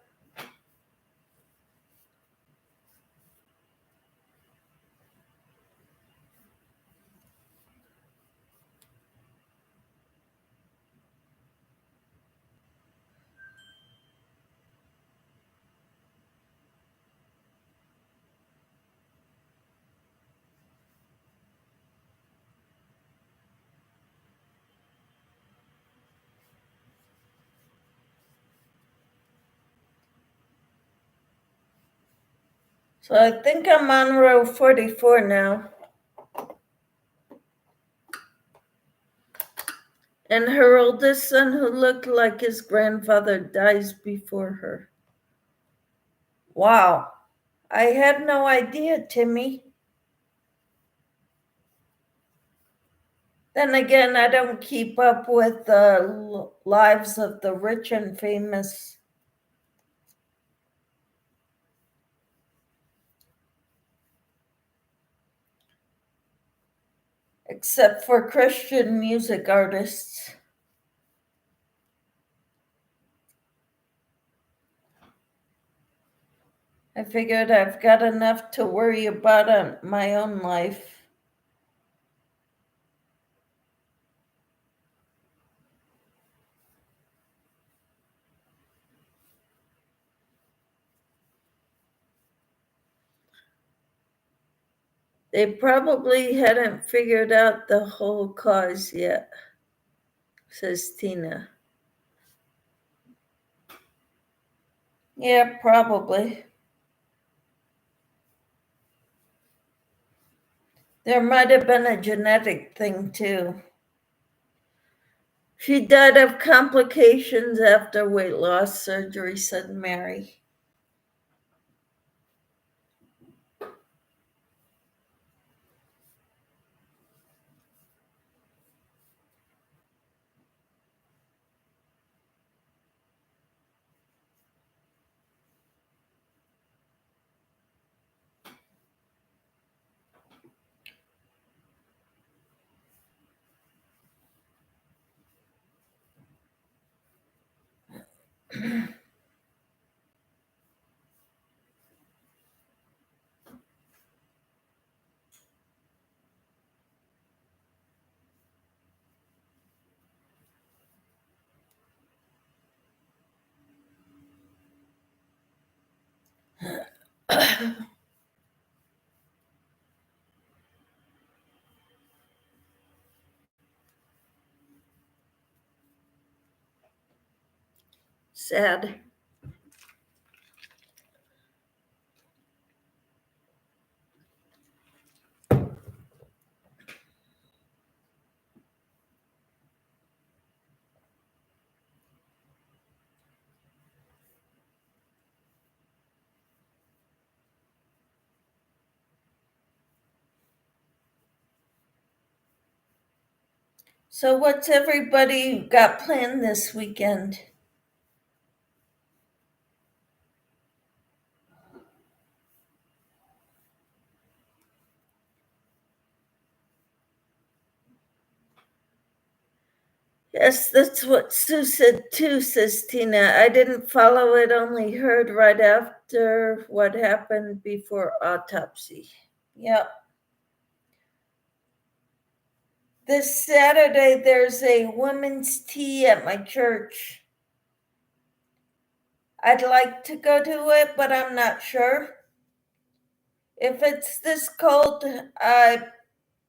So I think I'm on row 44 now. And her oldest son, who looked like his grandfather, dies before her. Wow. I had no idea, Timmy. Then again, I don't keep up with the lives of the rich and famous. Except for Christian music artists. I figured I've got enough to worry about in my own life. They probably hadn't figured out the whole cause yet, says Tina. Yeah, probably. There might have been a genetic thing too. She died of complications after weight loss surgery, said Mary. Sad. So, what's everybody got planned this weekend? Yes, that's what Sue said too, says Tina. I didn't follow it, only heard right after what happened before autopsy. Yep. This Saturday, there's a women's tea at my church. I'd like to go to it, but I'm not sure. If it's this cold, I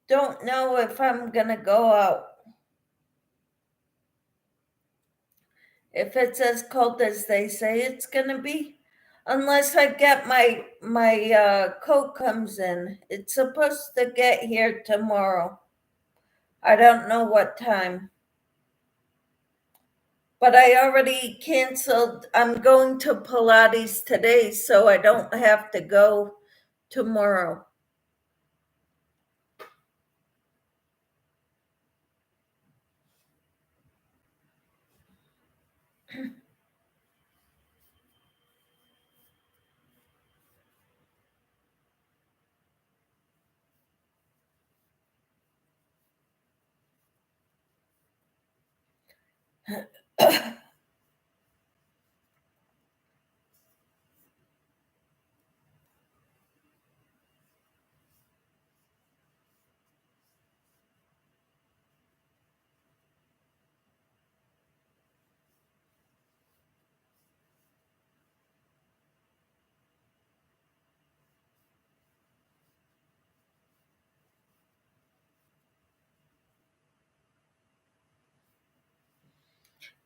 don't know if I'm gonna go out. If it's as cold as they say it's gonna be, unless I get my coat comes in. It's supposed to get here tomorrow. I don't know what time. But I already canceled. I'm going to Pilates today, so I don't have to go tomorrow.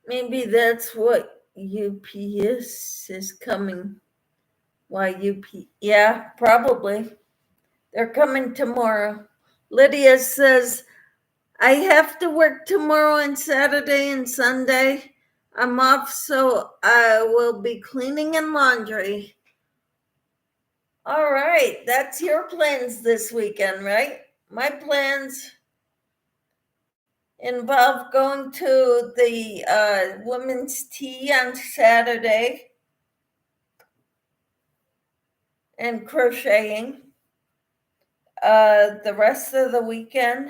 Maybe that's what UPS is coming. Why UP? Yeah, probably. They're coming tomorrow. Lydia says, I have to work tomorrow and Saturday and Sunday. I'm off, so I will be cleaning and laundry. All right, that's your plans this weekend, right? My plans involve going to the women's tea on Saturday and crocheting. The rest of the weekend,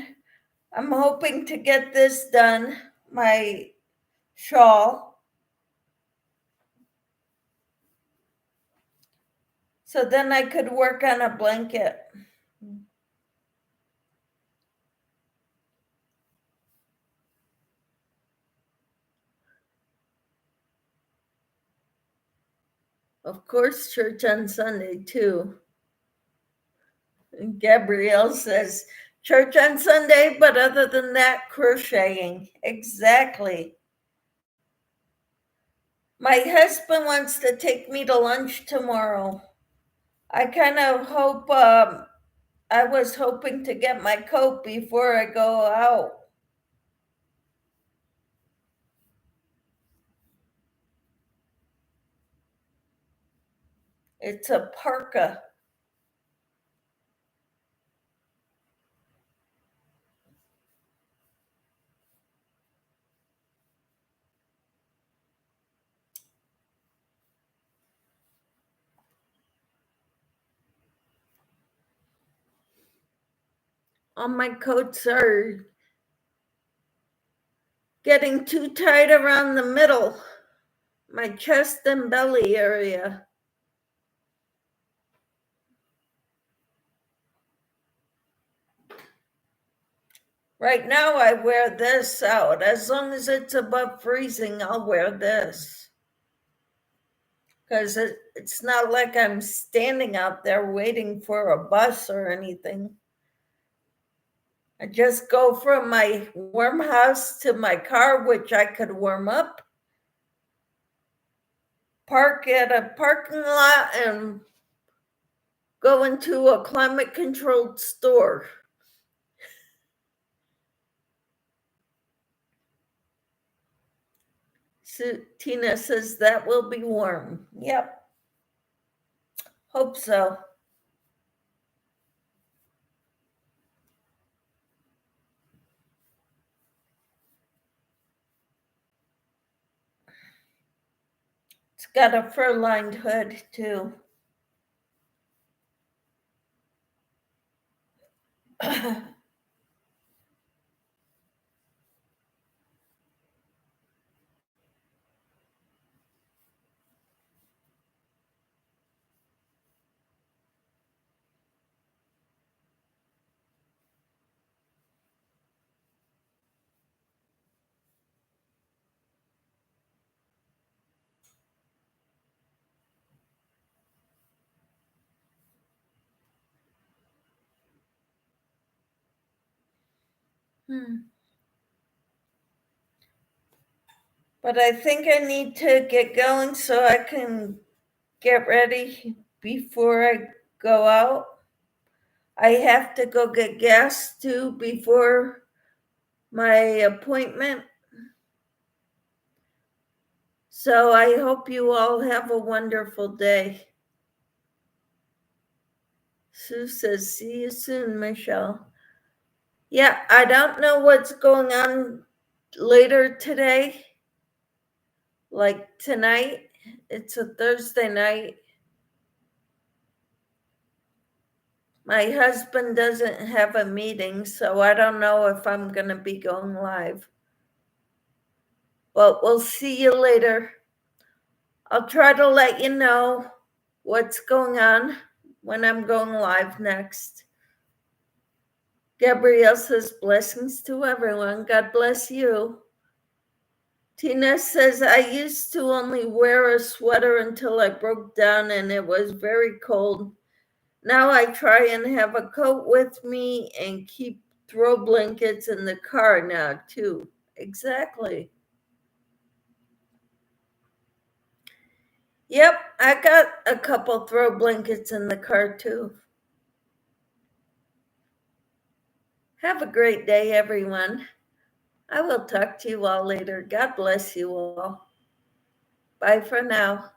I'm hoping to get this done, my shawl. So then I could work on a blanket. Of course, church on Sunday too. And Gabrielle says, church on Sunday, but other than that, crocheting. Exactly. My husband wants to take me to lunch tomorrow. I kind of hope, I was hoping to get my coat before I go out. It's a parka. All my coats are getting too tight around the middle, my chest and belly area. Right now, I wear this out. As long as it's above freezing, I'll wear this. Because it's not like I'm standing out there waiting for a bus or anything. I just go from my warm house to my car, which I could warm up, park at a parking lot, and go into a climate controlled store. So Tina says that will be warm. Yep. Hope so. It's got a fur lined hood too. But I think I need to get going so I can get ready before I go out. I have to go get gas too before my appointment. So I hope you all have a wonderful day. Sue says, see you soon, Michelle. Yeah, I don't know what's going on later today. Like tonight, it's a Thursday night. My husband doesn't have a meeting, so I don't know if I'm going to be going live. But we'll see you later. I'll try to let you know what's going on when I'm going live next. Gabrielle says, blessings to everyone. God bless you. Tina says, I used to only wear a sweater until I broke down and it was very cold. Now I try and have a coat with me and keep throw blankets in the car now too. Exactly. Yep, I got a couple throw blankets in the car too. Have a great day, everyone. I will talk to you all later. God bless you all. Bye for now.